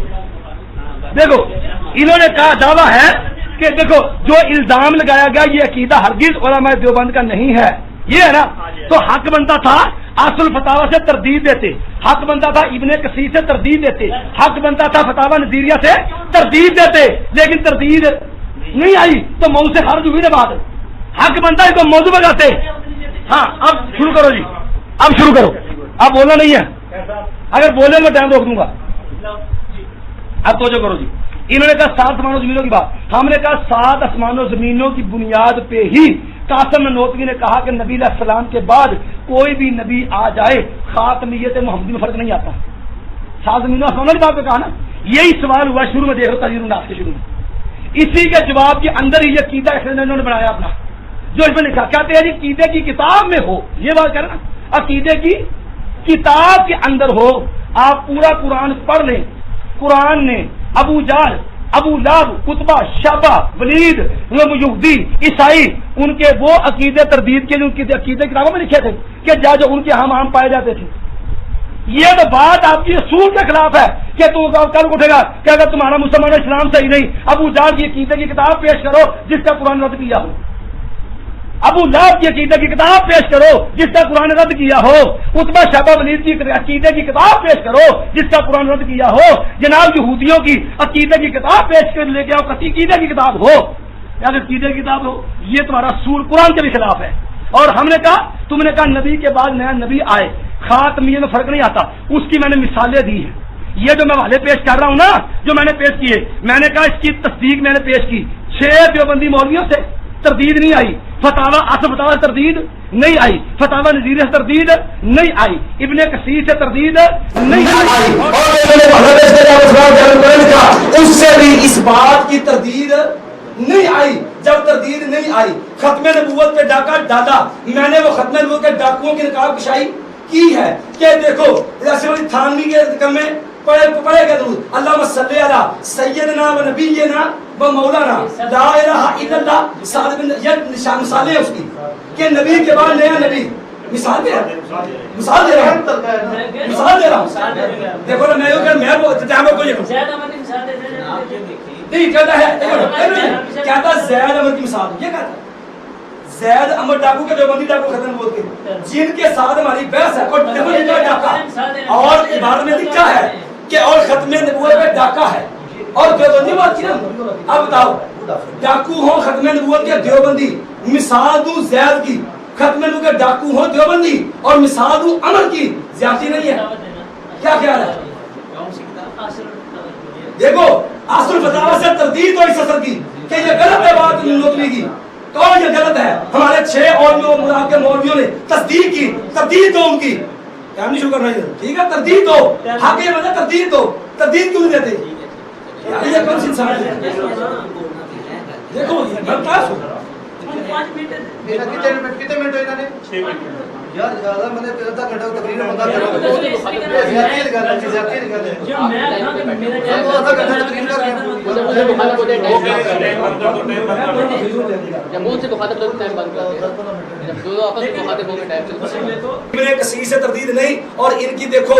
دیکھو، انہوں نے کہا دعویٰ ہے کہ دیکھو جو الزام لگایا گیا یہ عقیدہ ہرگز علماء دیوبند کا نہیں ہے، یہ ہے نا. تو حق بنتا تھا اصل فتاوا سے تردید دیتے، حق بنتا تھا ابن کثیر سے تردید دیتے، حق بنتا تھا فتاوی نظیریہ سے تردید دیتے، لیکن تردید نہیں آئی تو موضوع سے خارج ہوئی نا بات. حق بنتا ہے تو موضوع بگاتے. ہاں اب شروع کرو جی، اب شروع کرو، اب بولنا نہیں ہے، اگر بولے میں ٹائم روک دوں گا. اب توجہ کرو جی. انہوں نے کہا 7 آسمان و زمینوں کی بات، ہم نے کہا 7 آسمان و زمینوں کی بنیاد پہ ہی قاسم نوتوی نے کہا کہ نبی علیہ السلام کے بعد کوئی بھی نبی آ جائے خاتمیت محمدی میں فرق نہیں آتا. 7 زمینوں آسمانوں کی بات پہ کہا نا. یہی سوال ہوا شروع میں، دیکھ رہا تاجر الناس کے شروع میں، اسی کے جواب کے اندر ہی یہ عقیدہ انہوں نے بنایا اپنا جو اس میں لکھا. کہتے ہیں جی عقیدے کی کتاب میں ہو، یہ بات کر رہا نا، عقیدے کی کتاب کے اندر ہو. آپ پورا قرآن پڑھ لیں، قرآن نے ابو جہل، ابو لہب، قطبہ، شیبہ، ولید، یہودی، عیسائی ان کے وہ عقیدے تردید کے لیے عقیدے کتابوں میں لکھے تھے کہ جو ان کے ہم عام پائے جاتے تھے. یہ تو بات آپ کی اصول کے خلاف ہے کہ تو کل اٹھے گا کہ اگر تمہارا مسلمان اسلام صحیح نہیں، ابو جہل کی عقیدے کی کتاب پیش کرو جس کا قرآن رد کیا ہو، ابو لہب کی عقیدے کی کتاب پیش کرو جس کا قرآن رد کیا ہو، قطبہ شیبہ ولید کی عقیدے کی کتاب پیش کرو جس کا قرآن رد کیا ہو. جناب یہودیوں کی عقیدے کی کتاب پیش کر لے کے آؤ، عقیدے کی کتاب ہو یا عقیدے کی کتاب ہو. یہ تمہارا اصول قرآن کے بھی خلاف ہے. اور ہم نے کہا، تم نے کہا نبی کے بعد نیا نبی آئے، خاتمیت میں فرق نہیں آتا. اس کی میں نے مثالیں دی ہیں. یہ جو میں والے پیش کر رہا ہوں نا، جو میں نے پیش کیے، میں نے کہا اس کی تصدیق میں نے پیش کی. 6 دیوبندی مولویوں سے تردید نہیں آئی، فتاوا اصل فتاوا سے تردید نہیں آئی، فتاوا نظیریہ سے تردید نہیں آئی، ابن کثیر سے تردید نہیں آئی، اس سے بھی اس بات کی تردید نہیں آئی. جب تردید نہیں آئی، ختم نبوت پہ ڈاکہ ڈالا، میں نے وہ ختم نبوت کے ڈاکوؤں کی نقاب کشائی کی ہے کہ دیکھو جیسے تھانوی کے کم میں پڑھے گا درود، اللہم صلی علی سیدنا و نبینا و مولانا لا الہ الا اللہ. یہ نشان مثالیں اس کی کہ نبی کے بعد نیا نبی. مثال دے رہا ہوں، مثال دے رہا ہوں، مثال دے رہا ہوں. دیکھو نا میں وہ کو یہ نہیں کہتا ہے، کہتا زید امر کی مثال. یہ کہتا ہے زید امر ڈاکو کے دیوبندی ڈاکو ختم بول کے جن کے ساتھ ہماری بحث ہے. اور دیکھو یہ ڈاکہ اور عبارت میں لکھا ہے کہ اور ختم نبوت پہ ڈاکہ ہے اور دیوبندی بات کی نا. اب بتاؤ ڈاکو ہوں ختم نبوت کے دیوبندی، مثال دوں زید کی، ختم نبوت کے ڈاکو ہوں دیوبندی اور مثال دوں امر کی، زیادتی نہیں ہے؟ کیا خیال ہے؟ دیکھو اصل فتاوا سے تردید ہو اس اثر کی کہ یہ غلط ہے بات نوتوی کی. کون یہ غلط ہے؟ ہمارے 6 اور مراد کے مولویوں نے تصدیق کی، تردید دو ان کی. کام نہیں شروع کرنا ہے، ٹھیک ہے؟ تردید دو، حق یہ مطلب تردید دو. تردید کیوں نہیں دیتے؟ یہ کون سی انسان ہے؟ دیکھو برداشت کتنے منٹ ہوئے انہوں نے 6 منٹ یار زیادہ میں نے آدھا گھنٹہ تقریر بندہ کر رہا ہوں. زیادتی لگا رہا ہے، زیادتی لگا رہا ہے. وہ آدھا گھنٹہ تقریر کر رہے ہیں. ابن کثیر سے تردید نہیں. اور ان کی دیکھو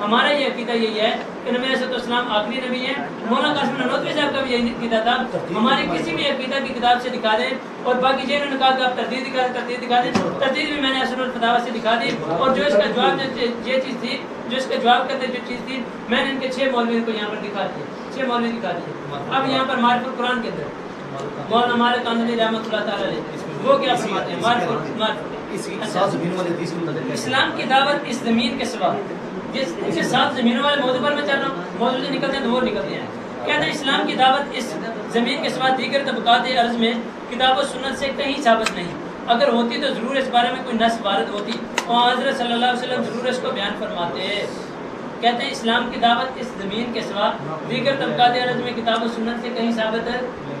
ہمارا یہ عقیدہ یہی ہے کہ نبی علیہ السلام آخری نبی ہیں. مولانا قاسم نانوتوی صاحب کا بھی یہی عقیدہ تھا. ہماری کسی بھی عقیدہ کی کتاب سے دکھا دیں, اور باقی جو انہوں نے کہا کہ آپ تردید دکھا دیں, تردید بھی میں نے اصل الفتاوی سے دکھا دی, اور جو اس کا جواب یہ چیز تھی, جو اس کا جواب کرتے جو چیز تھی, میں نے ان کے 6 مولویوں کو یہاں پر دکھا دی, 6 مولوی دکھا دیے. اب یہاں پر معرفت القرآن کے اندر مولانا مالک کاندھلی رحمۃ اللہ تعالی علیہ وہ کیا فرماتے ہیں؟ اسلام کی دعوت اس زمین کے سوا, جس 7 زمینوں والے موضوع پر میں چل رہا ہوں, موضوع سے نکلتے ہیں تو وہ نکلتے ہیں. کہتے ہیں اسلام کی دعوت اس زمین کے سوا دیگر طبقات ارض میں کتاب و سنت سے کہیں ثابت نہیں. اگر ہوتی تو ضرور اس بارے میں کوئی نص وارد ہوتی, اور حضرت صلی اللہ علیہ وسلم ضرور اس کو بیان فرماتے. کہتے ہیں اسلام کی دعوت اس زمین کے سوا دیگر طبقات ارض میں کتاب و سنت سے کہیں ثابت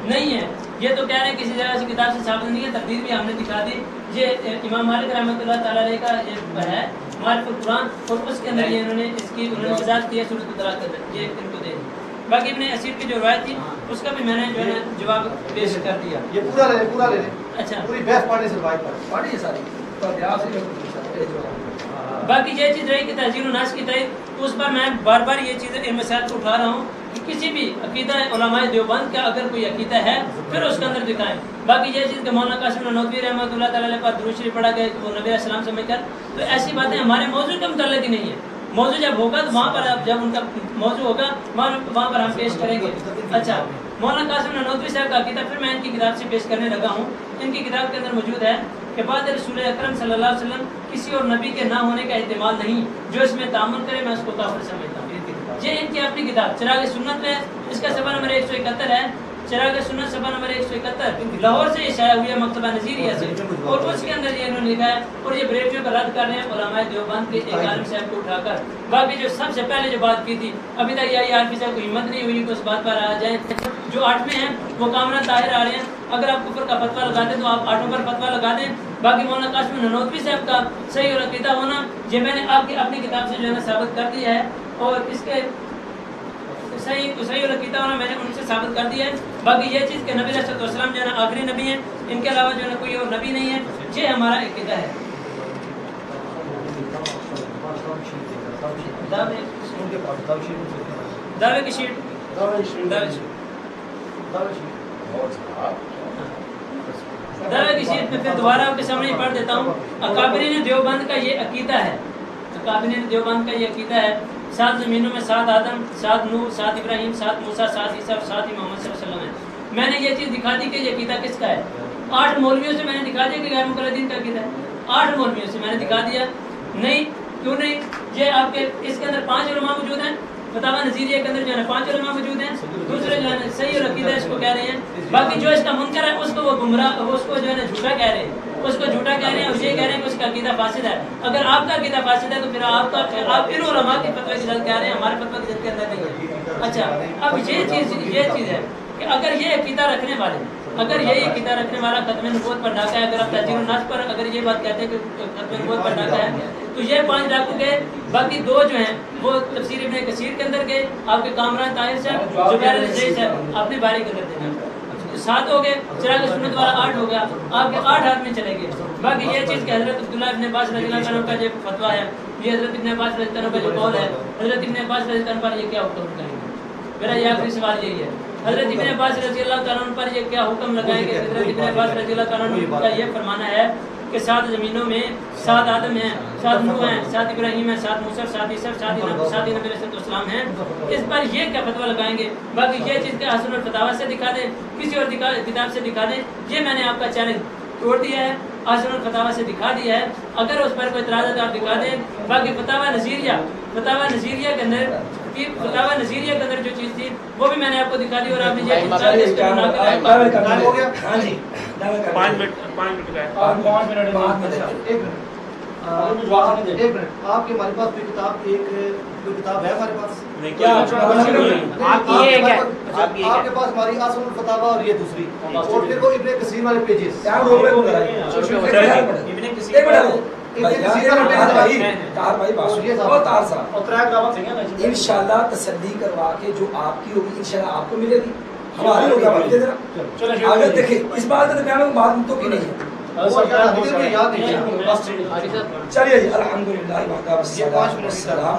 نہیں ہے. یہ تو کہہ رہے ہیں کسی جگہ سے کتاب سے ثابت نہیں ہے, تردید بھی ہم نے دکھا دی. یہ امام مالک رحمۃ اللہ تعالی علیہ کا یہ ہے معرفت القرآن, اور اس کے اندر یہ انہوں نے اس کی وضاحت کی ہے سورۃ الطلاق کے اندر, یہ ان کو دے دی. باقی ابن اسیر کی جو روایت تھی اس کا بھی میں نے جو ہے جواب پیش کر دیا. یہ پورا لے لیں. اچھا, پوری بحث پڑھنے سے روایت پڑھی ہے ساری. باقی یہ چیز رہی کہ تہذیب الناس کی تحریر, اس پر میں بار بار یہ چیزیں ان مسائل کو اٹھا رہا ہوں کہ کسی بھی عقیدہ علماء دیوبند کا اگر کوئی عقیدہ ہے پھر اس کے اندر دکھائیں. باقی یہ چیز کہ مولانا قاسم نانوتوی رحمۃ اللہ تعالی علیہ پر درود شریف پڑھا گیا وہ نبی علیہ السلام سمجھ کر, تو ایسی باتیں ہمارے موضوع کے متعلق ہی نہیں ہے. موضوع جب ہوگا تو وہاں پر جب ان کا موضوع ہوگا وہاں پر ہم پیش کریں گے. اچھا, مولانا قاسم نانوتوی صاحب کا عقیدہ پھر میں ان کی کتاب سے پیش کرنے لگا ہوں. ان کی کتاب کے اندر موجود ہے کہ بعد رسول اکرم صلی اللہ علیہ وسلم کسی اور نبی کے نہ ہونے کا احتمال نہیں, جو اس میں تعامل کرے میں اس کو کافر سمجھتا ہوں. یہ ان کی اپنی کتاب چراغ سنت میں, اس کا صفحہ نمبر 171 ہے. چراغ سنت صفحہ نمبر 171 لاہور سے یہ شائع ہوئی ہے مکتبہ نظیریہ سے, اور اس کے اندر یہ انہوں نے لکھا ہے, اور یہ بریلویوں کا رد کر رہے ہیں علماء دیوبند کے ایک عالم صاحب کو اٹھا کر. باقی جو سب سے پہلے جو بات کی تھی ابھی تک یہ عارفی صاحب کو ہمت نہیں ہوئی کہ اس بات پر آ جائیں. جو 8ویں ہیں وہ کامران طاہر آ رہے ہیں, اگر آپ کفر کا فتویٰ لگاتے ہیں تو آپ 8 پر فتویٰ لگا دیں. باقی مولانا قاسم نانوتوی صاحب کا صحیح اور عقیدہ ہونا یہ میں نے آپ کی اپنی کتاب سے جو ہے نا ثابت کر دیا ہے, اور اس کے صحیح اور عقیدہ ہونا میں نے ان سے ثابت کر دیا ہے. باقی یہ چیز کہ نبی علیہ السلام جو ہے نا آخری نبی ہیں, ان کے علاوہ جو ہے نا کوئی اور نبی نہیں ہے, یہ ہمارا عقیدہ ہے. دعوے کی شیٹ دعوے کی شیٹ میں پھر دوبارہ آپ کے سامنے پڑھ دیتا ہوں. اکابرین دیوبند کا یہ عقیدہ ہے, اکابرین دیوبند کا یہ عقیدہ ہے 7 زمینوں میں 7 آدم, 7 نوح, 7 ابراہیم, 7 موسیٰ, 7 عیسیٰ, 7 ہی محمد صلی اللہ علیہ وسلم ہے. میں نے یہ چیز دکھا دی کہ یہ عقیدہ کس کا ہے. 8 مولویوں سے میں نے دکھا دیا کہ غیر مقلدین کا عقیدہ ہے. 8 مولویوں سے میں نے دکھا دیا. نہیں کیوں نہیں, یہ آپ کے اس کے اندر 5 علماء موجود ہیں. فتاوی نظیریہ کے اندر جو ہے 5 علماء موجود ہیں. دوسرے جو ہے صحیح اور عقیدہ اس کو کہہ رہے ہیں. باقی جو اس کا منکر ہے اس کو وہ گمراہ, اس کو جو ہے جھوٹا کہہ رہے ہیں, اس کو جھوٹا کہہ رہے ہیں, اور یہ کہہ رہے ہیں کہ اس کا عقیدہ فاسد ہے. اگر آپ کا عقیدہ فاسد ہے تو پھر آپ ان علماء کے فتوی کی ضد کہہ رہے ہیں, ہمارے فتوی کی ضد کے اندر نہیں ہے. اچھا, اب یہ چیز ہے کہ اگر یہ عقیدہ رکھنے والے, اگر یہی عقیدہ رکھنے والا ختم نبوت پر ڈاکہ ہے, اگر آپ تہذیب الناس پر اگر یہ بات کہتے ہیں کہ ختم نبوت پر ڈاکہ ہے, تو یہ 5 ڈاکو گئے. باقی 2 جو ہیں وہ تفسیر ابن کثیر کے اندر گئے, آپ کے کامران طاہر صاحب, زبیر الزئی صاحب اپنی باری کے اندر دینا. 7 ہو گئے, چراغ سنت والا 8 ہو گیا, آپ کے 8 آدمی چلے گئے. باقی یہ چیز کہ حضرت عبداللہ ابن عباس رضی اللہ عنہ کا جو فتویٰ ہے, یہ حضرت ابن عباس رضی اللہ عنہ کا جو قول ہے, حضرت ابن عباس رضی اللہ عنہ پر یہ کیا حکم کریں گے. میرا یہ آخری سوال یہی ہے, حضرت ابن عباس رضی اللہ تعالیٰ عنہ پر یہ کیا حکم لگائیں گے. حضرت ابن عباس رضی اللہ تعالیٰ عنہ کا یہ فرمانا ہے کہ 7 زمینوں میں 7 آدم ہیں, 7 نوح ہیں, 7 ابراہیم ہیں, 7 موسیٰ, 7 عیسیٰ, 7 نبی علیہ السلام ہیں. اس پر یہ کیا فتویٰ لگائیں گے. باقی یہ چیز کہ حسن الفتاوی سے دکھا دیں, کسی اور کتاب سے دکھا دیں. یہ میں نے آپ کا چیلنج توڑ دیا ہے, حسن الفتاوی سے دکھا دیا ہے. اگر اس پر کوئی اعتراض ہے تو آپ دکھا دیں. باقی فتاوی نظیریہ کے اندر فتاوی نظیریہ کے اندر جو چیز تھی وہ بھی میں نے آپ کو دکھا دی, اور آپ نے یہ چیز ہو گیا. ہاں جی 5 منٹ کا ہے. 5 منٹ. ایک منٹ, آپ کے ہمارے پاس کوئی کتاب ہے ہمارے پاس؟ آپ کے پاس ہماری اصل الفتاوی اور یہ دوسری, اور پھر وہ ابن کثیر والے پیجز. انشاءاللہ تسلی کروا کے جو آپ کی ہوگی انشاءاللہ آپ کو ملے گی, ہماری ہوگی ہماری دے دینا. اگر دیکھیں اس بات کا درمیان میں بات تو کی نہیں ہے. چلیے جی, الحمدللہ والسلام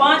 5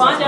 5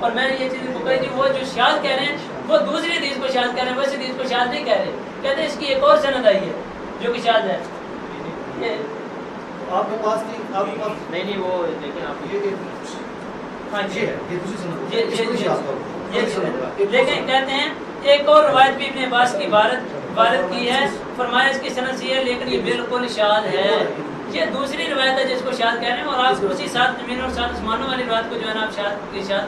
اور میں نے یہ چیز بکائی تھی. وہ جو شاذ کہہ رہے ہیں وہ دوسری حدیث کو شاذ کہہ رہے ہیں, وہ اس حدیث کو شاذ نہیں کہہ رہے, کہتے ہیں اس کی ایک اور سند آئی ہے جو کہ شاذ ہے. آپ کے پاس نہیں وہ لیکن آپ یہ ہاں جی یہ دوسری سند لیکن کہتے ہیں ایک اور روایت بھی ابن عباس کی وارد کی ہے, فرمایا اس کی سند سی ہے لیکن یہ بالکل شاذ ہے. یہ دوسری روایت ہے جس کو شاذ کہہ رہے ہیں, اور آپ اسی 7 زمینوں اور 7 آسمانوں والی روایت کو جو ہے نا آپ شاذ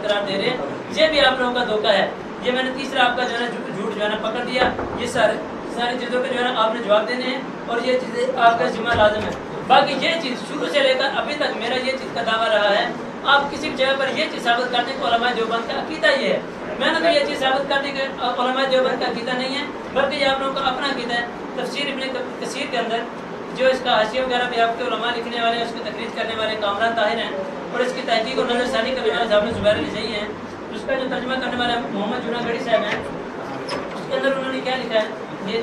قرار دے رہے ہیں. یہ بھی آپ لوگوں کا دھوکہ ہے. یہ میں نے تیسرا آپ کا جو ہے نا جھوٹ جو ہے نا پکڑ دیا. یہ ساری چیزوں کے جو ہے نا آپ نے جواب دینے ہیں اور یہ چیزیں آپ کا ذمہ لازم ہے. باقی یہ چیز شروع سے لے کر ابھی تک میرا یہ چیز کا دعویٰ رہا ہے. آپ کسی جگہ پر یہ چیز ثابت کرنے کو علماء دیوبند کا عقیدہ یہ ہے. میں نے تو یہ چیز ثابت کرنے کے علماء دیوبند کا عقیدہ نہیں ہے, بلکہ یہ آپ لوگوں کا اپنا عقیدہ ہے. تفسیر ابن کثیر کے اندر جو اس کا حاشیہ وغیرہ بھی آپ کے علماء لکھنے والے ہیں, اس کی تقریر کرنے والے کامران طاہر ہیں, اور اس کی تحقیق اور نظر ثانی کرنے والے صاحب زبیر علی صحیح ہیں. اس کا جو ترجمہ کرنے والے محمد جناح گڑھی صاحب ہیں, اس کے اندر انہوں نے کیا لکھا ہے یہ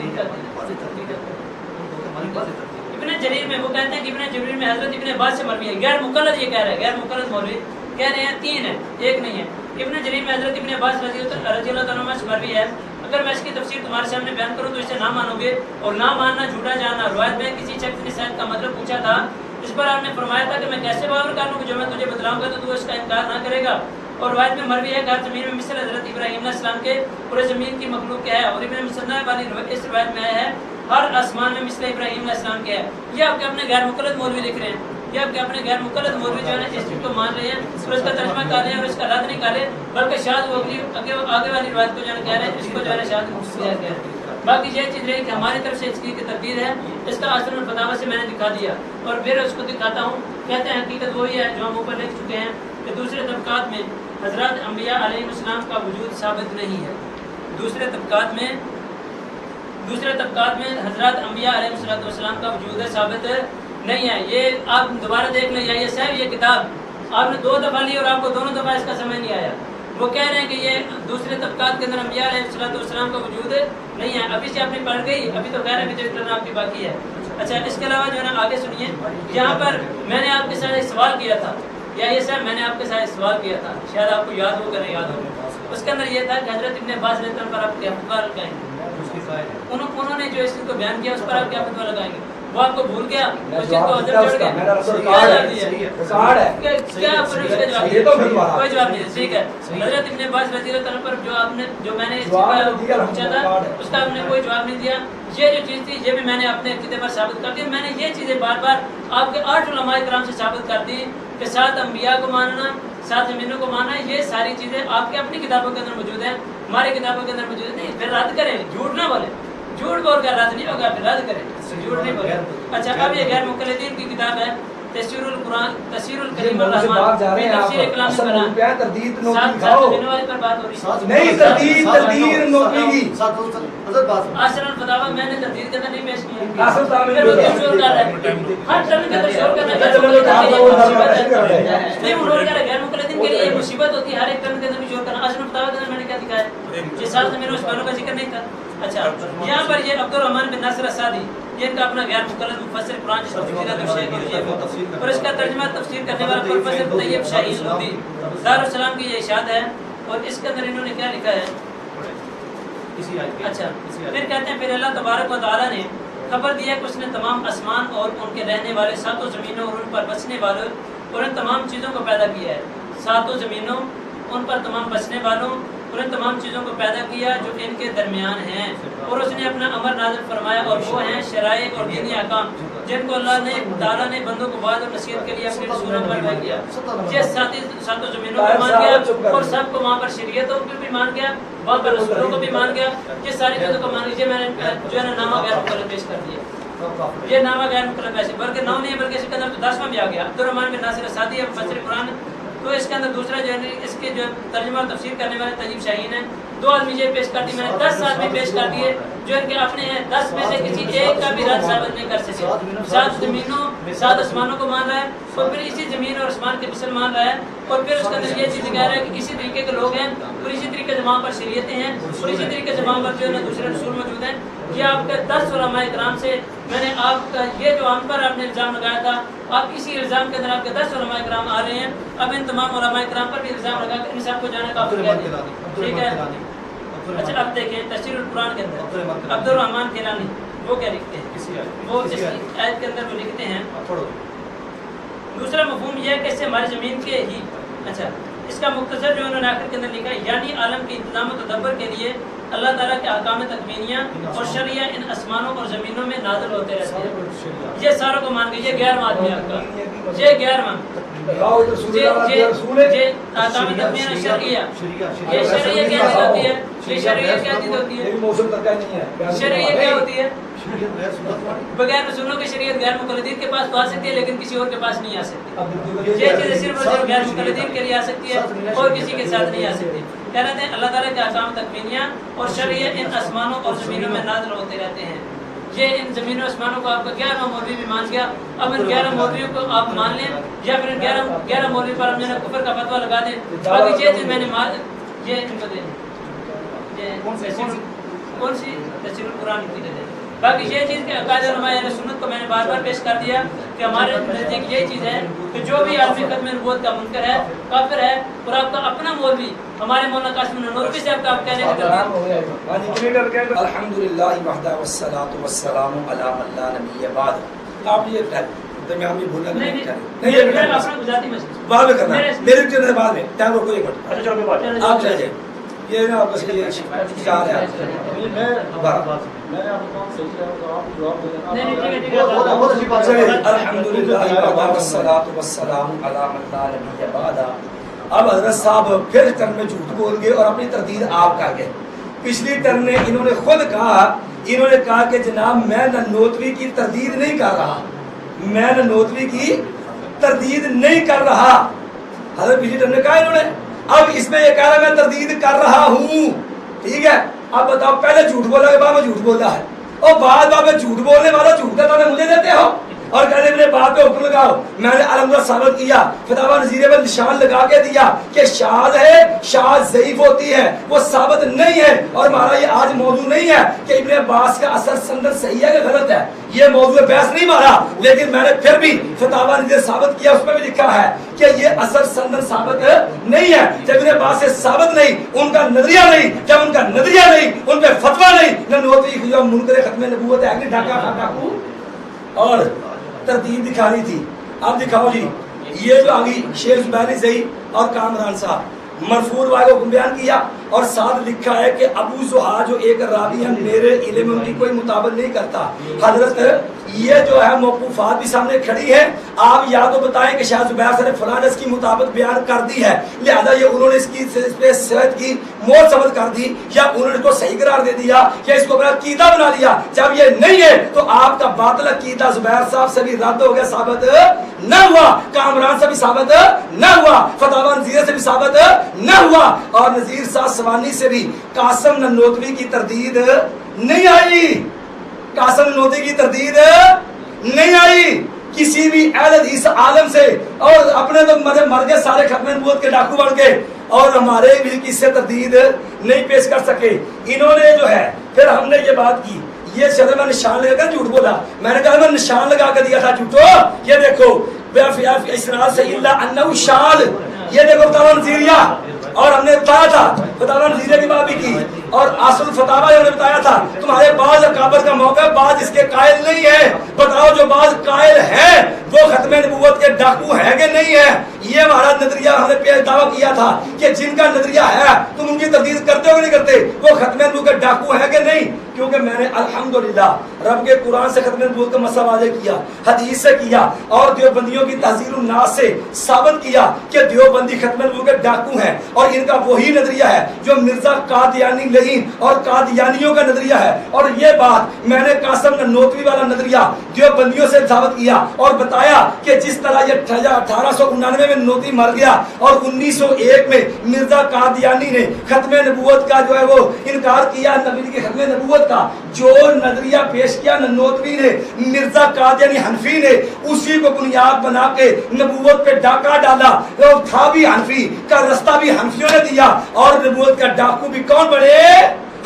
ابن جریر میں وہ کہتے ہیں کہ ابن جریر میں حضرت ابن عباس سے مروی ہے. غیر مقلد یہ کہہ رہے ہیں, غیر مقلد مولوی کہہ رہے ہیں 3 ہے, ایک نہیں ہے. ابن جریر میں حضرت ابن عباس رضی اللہ تعالیٰ عنہ سے مروی ہے. اگر میں اس کی تفسیر تمہارے سامنے بیان کروں تو اسے نہ مانو گے, اور نہ ماننا جھوٹا جاننا. روایت میں کسی شخص نے شاید کا مطلب پوچھا تھا, اس پر آپ نے فرمایا تھا کہ میں کیسے باور کر لوں کہ جو میں تجھے بتلاؤں گا تو تو اس کا انکار نہ کرے گا. اور روایت میں مروی ہے کہ ہر زمین میں مثل حضرت ابراہیم علیہ السلام کے پورے زمین کی مخلوق کیا ہے. اور ابن مسنہ والی اس روایت میں آیا ہے ہر آسمان میں مثل ابراہیم علیہ السلام کے ہے. یہ آپ کے اپنے غیر مقلد مولوی لکھ رہے ہیں, یہ آپ کے اپنے غیر مقلد مولوی جو ہے نا اس چیز کو مان رہے ہیں اور اس کا ترجمہ کر رہے ہیں اور اس کا رد نہیں کر رہے, بلکہ شاید وہ آگے والی روایت کو جو ہے کہہ رہے ہیں, اس کو جو ہے نا شاید کہہ رہے ہیں. باقی یہ چیز رہی کہ ہماری طرف سے اس کی تدبیر ہے, اس کا اصل الفتاوی سے میں نے دکھا دیا اور پھر اس کو دکھاتا ہوں. کہتے ہیں حقیقت وہی ہے جو ہم اوپر لکھ چکے ہیں کہ دوسرے طبقات میں حضرات انبیاء علیہ السلام کا وجود ثابت نہیں ہے. دوسرے طبقات میں حضرات انبیاء علیہ السلام کا وجود ثابت نہیں ہے. یہ آپ دوبارہ دیکھ لیں, یہ صاحب یہ کتاب آپ نے 2 دفعہ لی اور آپ کو دونوں دفعہ اس کا سمجھ نہیں آیا. وہ کہہ رہے ہیں کہ یہ دوسرے طبقات کے اندر انبیاء علیہ السلام کا وجود نہیں ہے. ابھی سے آپ نے پڑھ گئی, ابھی تو کہہ رہے ہیں کہ جو آپ کی باقی ہے. اچھا اس کے علاوہ جو ہے نا آگے سنیے, یہاں پر میں نے آپ کے ساتھ ایک سوال کیا تھا, یا یہ سر میں نے آپ کے ساتھ ایک سوال کیا تھا, شاید آپ کو یاد ہو کر نہیں یاد ہو. اس کے اندر یہ تھا کہ حضرت ابن عباس رضی اللہ عنہ پر آپ کیا فتویٰ لگائیں گے. انہوں نے جو اس کو بیان کیا اس پر آپ کیا فتویٰ لگائیں گے. وہ آپ کو بھول گیا, اس چیز کو حضرت چھوڑ گیا, کوئی جواب نہیں. ٹھیک ہے, حضرت ابن عباس رضی اللہ عنہ پر جو میں نے پوچھا تھا اس کا آپ نے کوئی جواب نہیں دیا. یہ جو چیز تھی یہ بھی میں نے اپنے عقیدے پر ثابت کر دی. میں نے یہ چیزیں بار بار آپ کے 8 علماء کرام سے ثابت کر دی کہ 7 انبیاء کو ماننا, 7 زمینوں کو ماننا, یہ ساری چیزیں آپ کے اپنی کتابوں کے اندر موجود ہیں, ہماری کتابوں کے اندر موجود نہیں. پھر رد کریں, جھوٹ نہ بولیں, جھوٹ بول کر رد نہیں ہوگا, پھر رد کریں, جھوٹ نہیں بولیں. اچھا اب یہ غیر مقلدین کی کتاب ہے تفسیر القرآن, تفسیر الکریم الرحمن فی تفسیر کلام القرآن. 7 زمینوں والی پر بات ہو رہی ہے, نہیں تردید نوکی کی اصل الفتاوی میں نے تردید کے اندر نہیں پیش کیا. پھر وہ کیوں شور کر رہا ہے, ہر ٹرم کے اندر شور کرنا نہیں, وہ شور کر رہا ہے. غیر مقلدین کے لیے یہ مصیبت ہوتی ہے, ہر ایک ٹرم کے اندر بھی شور کرنا. اصل الفتاوی کے اندر میں نے کیا دکھایا, یہ 7 زمینوں اس بانوں کا ذکر نہیں تھا. اچھا یہاں پر یہ عبد الرحمن بن ناصر السعدی, یہ ان کا اپنا غیر مقلد مفسر قرآن جس کو فضیلت الشیخ اور اس کا ترجمہ تفسیر کرنے والا پروفیسر طیب شاہین لودھی دارالسلام کی یہ اشاعت ہے. اور اس کے اندر انہوں نے کیا لکھا ہے. اچھا پھر کہتے ہیں پھر اللہ تبارک و تعالیٰ نے خبر دیا کہ اس نے تمام آسمان اور ان کے رہنے والے 7 زمینوں اور ان پر بسنے والوں اور ان تمام چیزوں کو پیدا کیا ہے. 7 زمینوں, ان پر تمام بسنے والوں اور ان تمام چیزوں کو پیدا کیا جو ان کے درمیان ہیں. اور اس نے اپنا امر نازل فرمایا اور وہ ہیں شرائع اور دینی احکام جن کو اللہ تعالیٰ نے بندوں کو وعد اور نصیحت کے لیے اپنے رسولوں پر بھیج دیا. یہ 7 زمینوں کو مان گیا اور سب کو وہاں پر شریعتوں کو بھی مان گیا, وہاں پر رسولوں کو بھی مان گیا. یہ ساری چیزوں کو مان لیجیے. میں نے جو ہے نا نامہ غیر مقلد پیش کر دیا. یہ نامہ غیر مقلد پیش, بلکہ 9 نہیں ہے بلکہ اس کے اندر تو 10واں بھی آ گیا. عبد الرحمن بن ناصر السعدی مفسر قرآن. تو اس کے اندر دوسرا جو ہے اس کے جو ترجمہ اور تفسیر کرنے والے طیب شاہین ہیں. 2 آدمی یہ پیش کر دی, میں نے 10 آدمی پیش کر دیے جو ان کے اپنے ہیں. 10 میں سے کسی ایک کا بھی رد ثابت نہیں کر سکے. 7 زمینوں 7 آسمانوں کو مان رہا ہے اور پھر اسی زمین اور آسمان کے مثل مان رہا ہے. اور پھر اس کے اندر یہ چیز کہہ رہا ہے کہ اسی طریقے کے لوگ ہیں اور اسی طریقے سے وہاں پر شریعتیں ہیں اور اسی طریقے سے وہاں پر جو ہے نا دوسرے رسول موجود ہیں. یہ آپ کے 10 علماء کرام سے میں نے آپ کا یہ جو ہم پر آپ نے الزام لگایا تھا، آپ اسی الزام کے اندر آپ کے 10 علماء کرام آ رہے ہیں، اب ان تمام علماء کرام پر بھی الزام لگا کر ان سب کو جانے کا ٹھیک ہے۔ اچھا اب دیکھیں تفسیر القرآن کے اندر عبد الرحمان کیلانی وہ کیا لکھتے ہیں، وہ اس آیت کے اندر وہ لکھتے ہیں دوسرا مفہوم یہ ہے کہ اس سے ہماری زمین کے ہی، اچھا اس کا مختصر جو انہوں نے آخر کے اندر لکھا ہے، یعنی عالم کے انتظام و تدبر کے لیے اللہ تعالیٰ کے احکام تکوینیہ اور شرعیہ ان آسمانوں اور زمینوں میں نازل ہوتے رہتے ہیں۔ یہ ساروں کو مان کے یہ غیر مادی آپ کا، یہ غیر مان یہ احکام تکوینیہ شرعیہ، یہ شرعیہ کیا چیز ہوتی ہے، یہ شرعیہ کیا چیز ہوتی ہے، شرعیہ کیا ہوتی ہے، بغیر رسولوں کی شریعت غیر مقلدین کے پاس تو آ سکتی ہے لیکن کسی اور کے پاس نہیں آ سکتی۔ یہ چیزیں صرف اور صرف غیر مقلدین کے لیے آ سکتی ہے اور کسی کے ساتھ نہیں آ سکتی۔ کہہ رہتے ہیں اللہ تعالیٰ کے احکام تکوینیہ اور شرعیہ ان آسمانوں اور زمینوں میں نازل ہوتے رہتے ہیں۔ یہ ان زمینوں آسمانوں کو آپ کا 11واں مولوی بھی مان گیا، اب ان 11 مولویوں کو آپ مان لیں یا پھر 11 مولوی پر ہم نے کفر کا فتویٰ لگا دیں۔ باقی یہ چیز میں نے یہ ان کو دیں کون سی تفسیر القرآن کی دے دیں۔ باقی یہ چیز کہ عقائد علماء اہل سنت کو میں نے بار بار پیش کر دیا کہ ہمارے نزدیک یہی چیز ہے کہ جو بھی آدمی ختم نبوت کا منکر ہے کافر ہے، اور آپ کا اپنا مولوی ہمارے مولانا قاسم نانوتوی صاحب کا آپ کہنے لگے الحمدللہ وحدہ والصلاۃ والسلام علی من لا نبی بعد۔ آپ یہ درمیان میں بھولنا نہیں اپنا ذاتی مسئلہ بعد میں کرنا میرے چلنے بعد میں ٹائم کو ایک منٹ آپ چلے جائیں۔ یہ نا بس یہ چار ہے الحمدللہ والصلاۃ والسلام علی من لا نبی بعد۔ اب حضرت صاحب پھر ٹرم میں جھوٹ بول گئے اور اپنی تردید آپ کر گئے۔ پچھلی ٹرم میں انہوں نے خود کہا کہ جناب میں نانوتوی کی تردید نہیں کر رہا، میں نانوتوی کی تردید نہیں کر رہا۔ حضرت پچھلی ٹرم نے کہا انہوں نے، اب اس میں یہ کہہ رہا میں تردید کر رہا ہوں، ٹھیک ہے۔ اب بتاؤ پہلے جھوٹ بولا کے بعد میں جھوٹ بولا ہے، اور بعد میں جھوٹ بولنے والا جھوٹ کا تو مجھے دیتے ہو اور کہتے میرے بات پہ حکم لگاؤ۔ میں نے الحمدللہ ثابت کیا، فتاوی نظیرہ میں نشان لگا کے دیا کہ شاذ ہے، شاذ ضعیف ہوتی ہے، وہ ثابت نہیں ہے۔ اور ہمارا یہ آج موضوع نہیں ہے کہ ابن عباس کا اثر سند صحیح ہے کہ غلط ہے، یہ موضوع بحث نہیں مارا، لیکن میں نے پھر بھی فتاوی نظیرہ ثابت کیا، اس میں بھی لکھا ہے کہ یہ اثر سند ثابت نہیں ہے۔ جب ابن عباس سے ثابت نہیں، ان کا نظریہ نہیں، جب ان کا نظریہ نہیں، ان پہ فتویٰ نہیں، نانوتوی جو منکر ختم نبوت ہے ڈاکہ ڈاکو اور ترتیب دکھانی تھی۔ اب دکھاؤ جی، یہ جو آگی شیخ زبیری زئی اور کامران صاحب مرفوع روایت کو بیان کیا اور ساتھ لکھا ہے کہ ابو زحا جو ایک راوی ہے میرے علم ان کی کوئی مطابق نہیں کرتا۔ حضرت یہ جو ہے موقوفات بھی سامنے کھڑی ہے، آپ یا تو بتائیں کہ شاہ زبیر صاحب نے فلاں اس کی مطابق بیان کر دی ہے لہذا یہ انہوں نے اس کی صحت کی موت ثبت کر دی، یا انہوں نے اس کو صحیح قرار دے دیا یا اس کو اپنا عقیدہ بنا لیا۔ جب یہ نہیں ہے تو آپ کا باطل عقیدہ زبیر صاحب سے بھی رد ہو گیا، ثابت نہ ہوا، کامران سے بھی ثابت نہ ہوا، فتاوی نظیرہ سے بھی ثابت نہ ہوا، اور نذیر صاحب سوانی سے بھی قاسم نانوتوی کی تردید نہیں آئی، قاسم نانوتوی کی تردید نہیں آئی کسی بھی اہل حدیث عالم سے، اور اپنے تو مر گئے سارے ختم نبوت کے ڈاکو بن گئے اور ہمارے بھی کس سے تردید نہیں پیش کر سکے۔ انہوں نے جو ہے پھر ہم نے یہ بات کی، یہ شرح میں نشان لگا کر جھوٹ بولا، میں نے کہا میں نشان لگا کر دیا تھا جھوٹو، یہ دیکھو اسناد سے الا انہ شاذ، یہ دیکھو فتاوی نظیرہ، اور ہم نے بتایا تھا فتاوی نظیرہ کی بات بھی کی، اور اصل فتاوی ہم نے بتایا تھا تمہارے بعض اکابر کا موقع ہے، بعض اس کے قائل نہیں ہے، بتاؤ جو بعض قائل ہیں وہ ختم نبوت کے ڈاکو ہیں کہ نہیں ہے؟ یہ ہمارا نظریہ ہم نے دعویٰ کیا تھا کہ جن کا نظریہ ہے تم ان کی تردید کرتے ہو نہیں کرتے، وہ ختم نبوت کے ڈاکو ہیں کہ نہیں؟ کیونکہ میں نے الحمدللہ رب کے قرآن سے ختم نبوت کا مسئلہ واضح کیا، حدیث سے کیا، اور دیوبندیوں کی تحذیر الناس سے ثابت کیا کہ دیوبندی ختم نبوت کے ڈاکو ہیں، اور ان کا وہی نظریہ ہے جو مرزا قادیانی لعین اور قادیانیوں کا نظریہ ہے۔ اور یہ بات میں نے قاسم نانوتوی والا نظریہ دیوبندیوں سے ثابت کیا اور بتایا کہ جس طرح یہ 1899 میں نانوتوی مر گیا اور 1901 میں مرزا قادیانی نے ختم نبوت کا جو ہے وہ انکار کیا، نبی کی ختم نبوت کا جو نظریہ پیش کیا نانوتوی نے، مرزا قادیانی حنفی نے اسی کو بنیاد بنا کے نبوت پہ ڈاکہ ڈالا، اور تھا بھی حنفی کا رستہ بھی حنفیوں نے دیا، اور نبوت کا ڈاکو بھی کون بڑے؟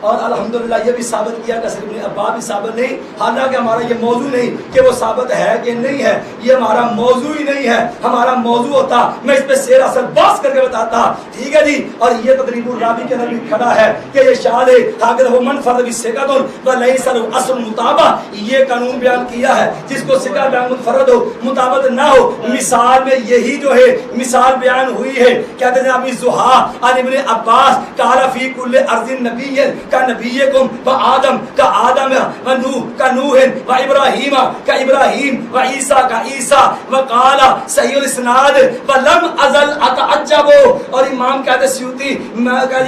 اور الحمدللہ یہ بھی ثابت کیا کہ صرف ابا بھی ثابت نہیں، حالانکہ ہمارا یہ موضوع نہیں کہ وہ ثابت ہے کہ نہیں ہے، یہ ہمارا موضوع ہی نہیں ہے. ہمارا موضوع ہوتا میں اس پہ سیر اثر باس کر کے بتاتا. ٹھیک ہے جی. اور یہ تدریب الراوی کے اندر بھی کھڑا ہے کہ یہ شاذ ہے اگر وہ منفرد بالثقۃ وليس له اصل مطابع، یہ قانون بیان کیا ہے جس کو ثقہ بیان منفرد ہو مطابق نہ ہو. مثال میں یہی جو ہے مثال بیان ہوئی ہے. کہتے ہیں ابی زحا عن ابن عباس قال فی کل ارض نبی کا نبیکم و آدم کا آدم و نوح کا نوح و ابراہیم کا ابراہیم و عیسیٰ کا عیسیٰ و قال صحیح الاسناد ولم ازل اتعجب. اور امام کہتے سیوطی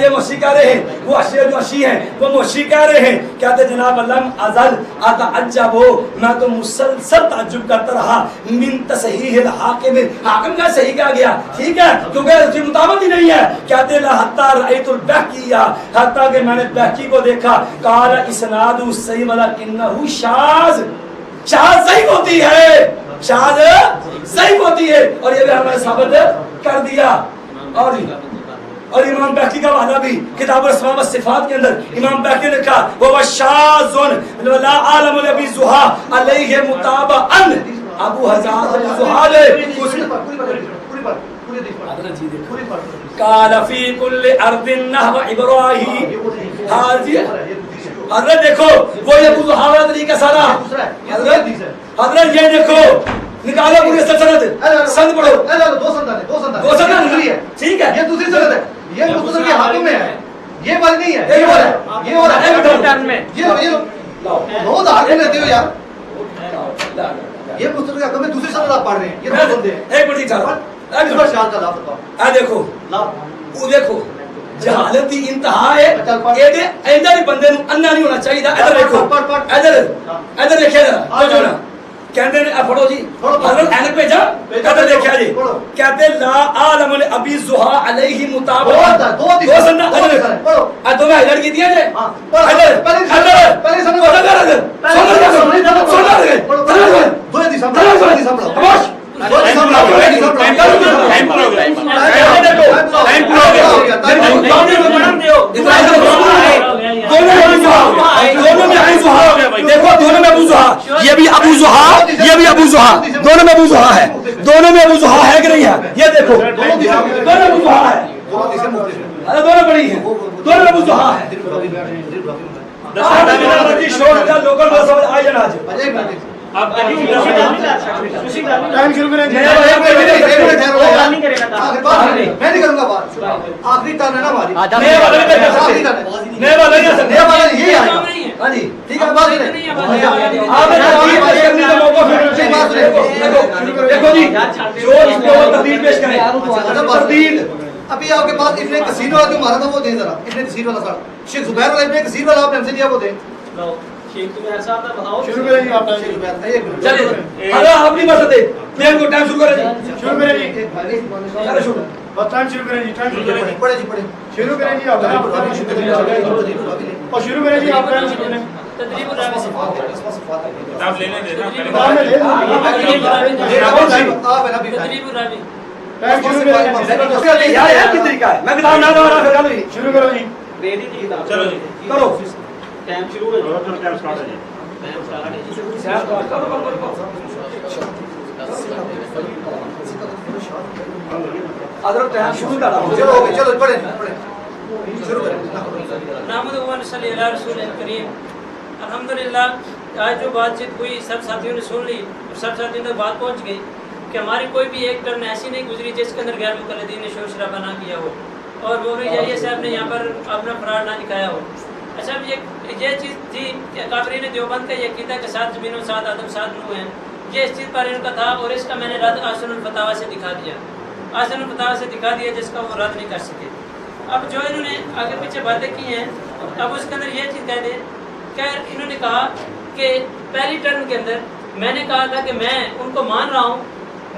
یہ موشی کہہ رہے ہیں، وہ اشی ہیں وہ موشی کہہ رہے ہیں، کہتے جناب لم ازل اتعجب، میں تو مسلسل تعجب کرتا رہا من تصحیح الحاکم، حاکم کا صحیح کہا گیا ٹھیک ہے کیونکہ اس کے مطابق ہی نہیں ہے. کہتے حتی رأیت البحقی، حتیٰ کہ میں نے بحقی کو دیکھا قال اسناد صحیح ولکنہ شاذ. شاذ صحیح ہوتی ہے، شاذ صحیح ہوتی ہے، اور یہ بھی ہمیں ثابت کر دیا. اور امام بحقی کا حوالہ بھی کتاب الاسماء والصفات کے اندر امام بحقی نے کہا وہ شاذ لا عالم لابی زحا علیہ مطابعا. ابو حضرت ابو زحا قال فی کل ارض نحو ابراہیم. حضرت دیکھو وہ یہ ابو زحا والا طریقہ سارا حضرت یہ دیکھو نکالو پوری سند سند پڑھو. دو سند ہے ٹھیک ہے، یہ دوسری سند ہے، یہ مختصر کے حاکم میں ہے، یہ بات نہیں ہے، یہ ہو رہا ہے، یہ ہو رہا ہے، یہ بہت حاکم رہتے ہو یار. یہ مختصر کے حاکم میں دوسری سند آپ پڑھ رہے ہیں، یہ دو سند ہیں. ایک منٹ چلو شان کا لفظ بتاؤ. دیکھو وہ دیکھو جہالت کی انتہا ہے. ادھر ہی بندے نو انا نہیں ہونا چاہیے. ادھر دیکھو ادھر دیکھیے ذرا کہتے ہیں پڑھو جی حضرت اینک پہ جا کہتے دیکھا جی کہتے لا عالم ابی زحا علیہ مطابق دو سننا ادھر دو میں حضرت کی دیا جائے ادھر پہلے سند یہ بھی ابو زحا یہ بھی ابو زحا دونوں میں ابو زحا ہے، دونوں میں ابو زحا ہے کہ نہیں ہے؟ یہ دیکھو دونوں ابو زحا ہے، دونوں بڑی ہیں، دونوں ابو زحا ہے. لوکل بس آئی جانا ٹائم شروع کریں. میں نہیں کروں گا بات، آخری ٹرن ہے نا ہماری. نئے والا یہ آئے ہاں جی ٹھیک ہے. بات دیکھو جی جو اس کو تردید پیش کرے تردید. ابھی آپ کے پاس ابن کثیر والا جو ہمارا تھا وہ دیں ذرا. ابن کثیر والا سر شیخ زبیر والا ابن کثیر والا آپ نے ہم سے دیا وہ دیں. شروع کریں جی آپ. چلیے آپ نہیں بتا دے میں کو ٹائم شروع کریں جی. شروع کریں جی. چلو شروع بس ٹائم شروع کریں جی. ٹائم شروع کریں. پڑھے جی پڑھے شروع کریں جی آپ. اور شروع کریں جی آپ. ٹائم شروع کریں. تدریب الراوی کتاب لے لیں دینا کتاب میں لے لیں. آپ ہے نا بھی تدریب الراوی ٹائم شروع کریں جی. یار یار کس طریقہ ہے میں کتاب نہ دوں رہا پھر شروع کرو جی. چلو جی کرو حضرت ٹائم شروع کر رہا چلو ہو گئی. چلو پڑھے پڑھے شروع کریں. نحمد و نصلی علی رسول کریم. الحمدللہ آج جو بات چیت ہوئی سب ساتھیوں نے سن لی اور سب ساتھیوں تک بات پہنچ گئی کہ ہماری کوئی بھی ایک ٹرن ایسی نہیں گزری جس کے اندر غیر مقلدین نے شور شرابہ نہ کیا ہو اور مولوی جاہیہ صاحب نے یہاں پر اپنا فراڈ نہ دکھایا ہو. اچھا یہ چیز تھی کہ قابرین دیوبند کا یہ عقیدہ کے ساتھ زمین و ساتھ آدم ساتھ نو ہیں، یہ اس چیز پر ان کا تھا اور اس کا میں نے رد آسن الفتاوی سے دکھا دیا. آسن الفتاوی سے دکھا دیا جس کا وہ رد نہیں کر سکے. اب جو انہوں نے آگے پیچھے باتیں کی ہیں اب اس کے اندر یہ چیز کہہ دیں کہ انہوں نے کہا کہ پہلی ٹرن کے اندر میں نے کہا تھا کہ میں ان کو مان رہا ہوں،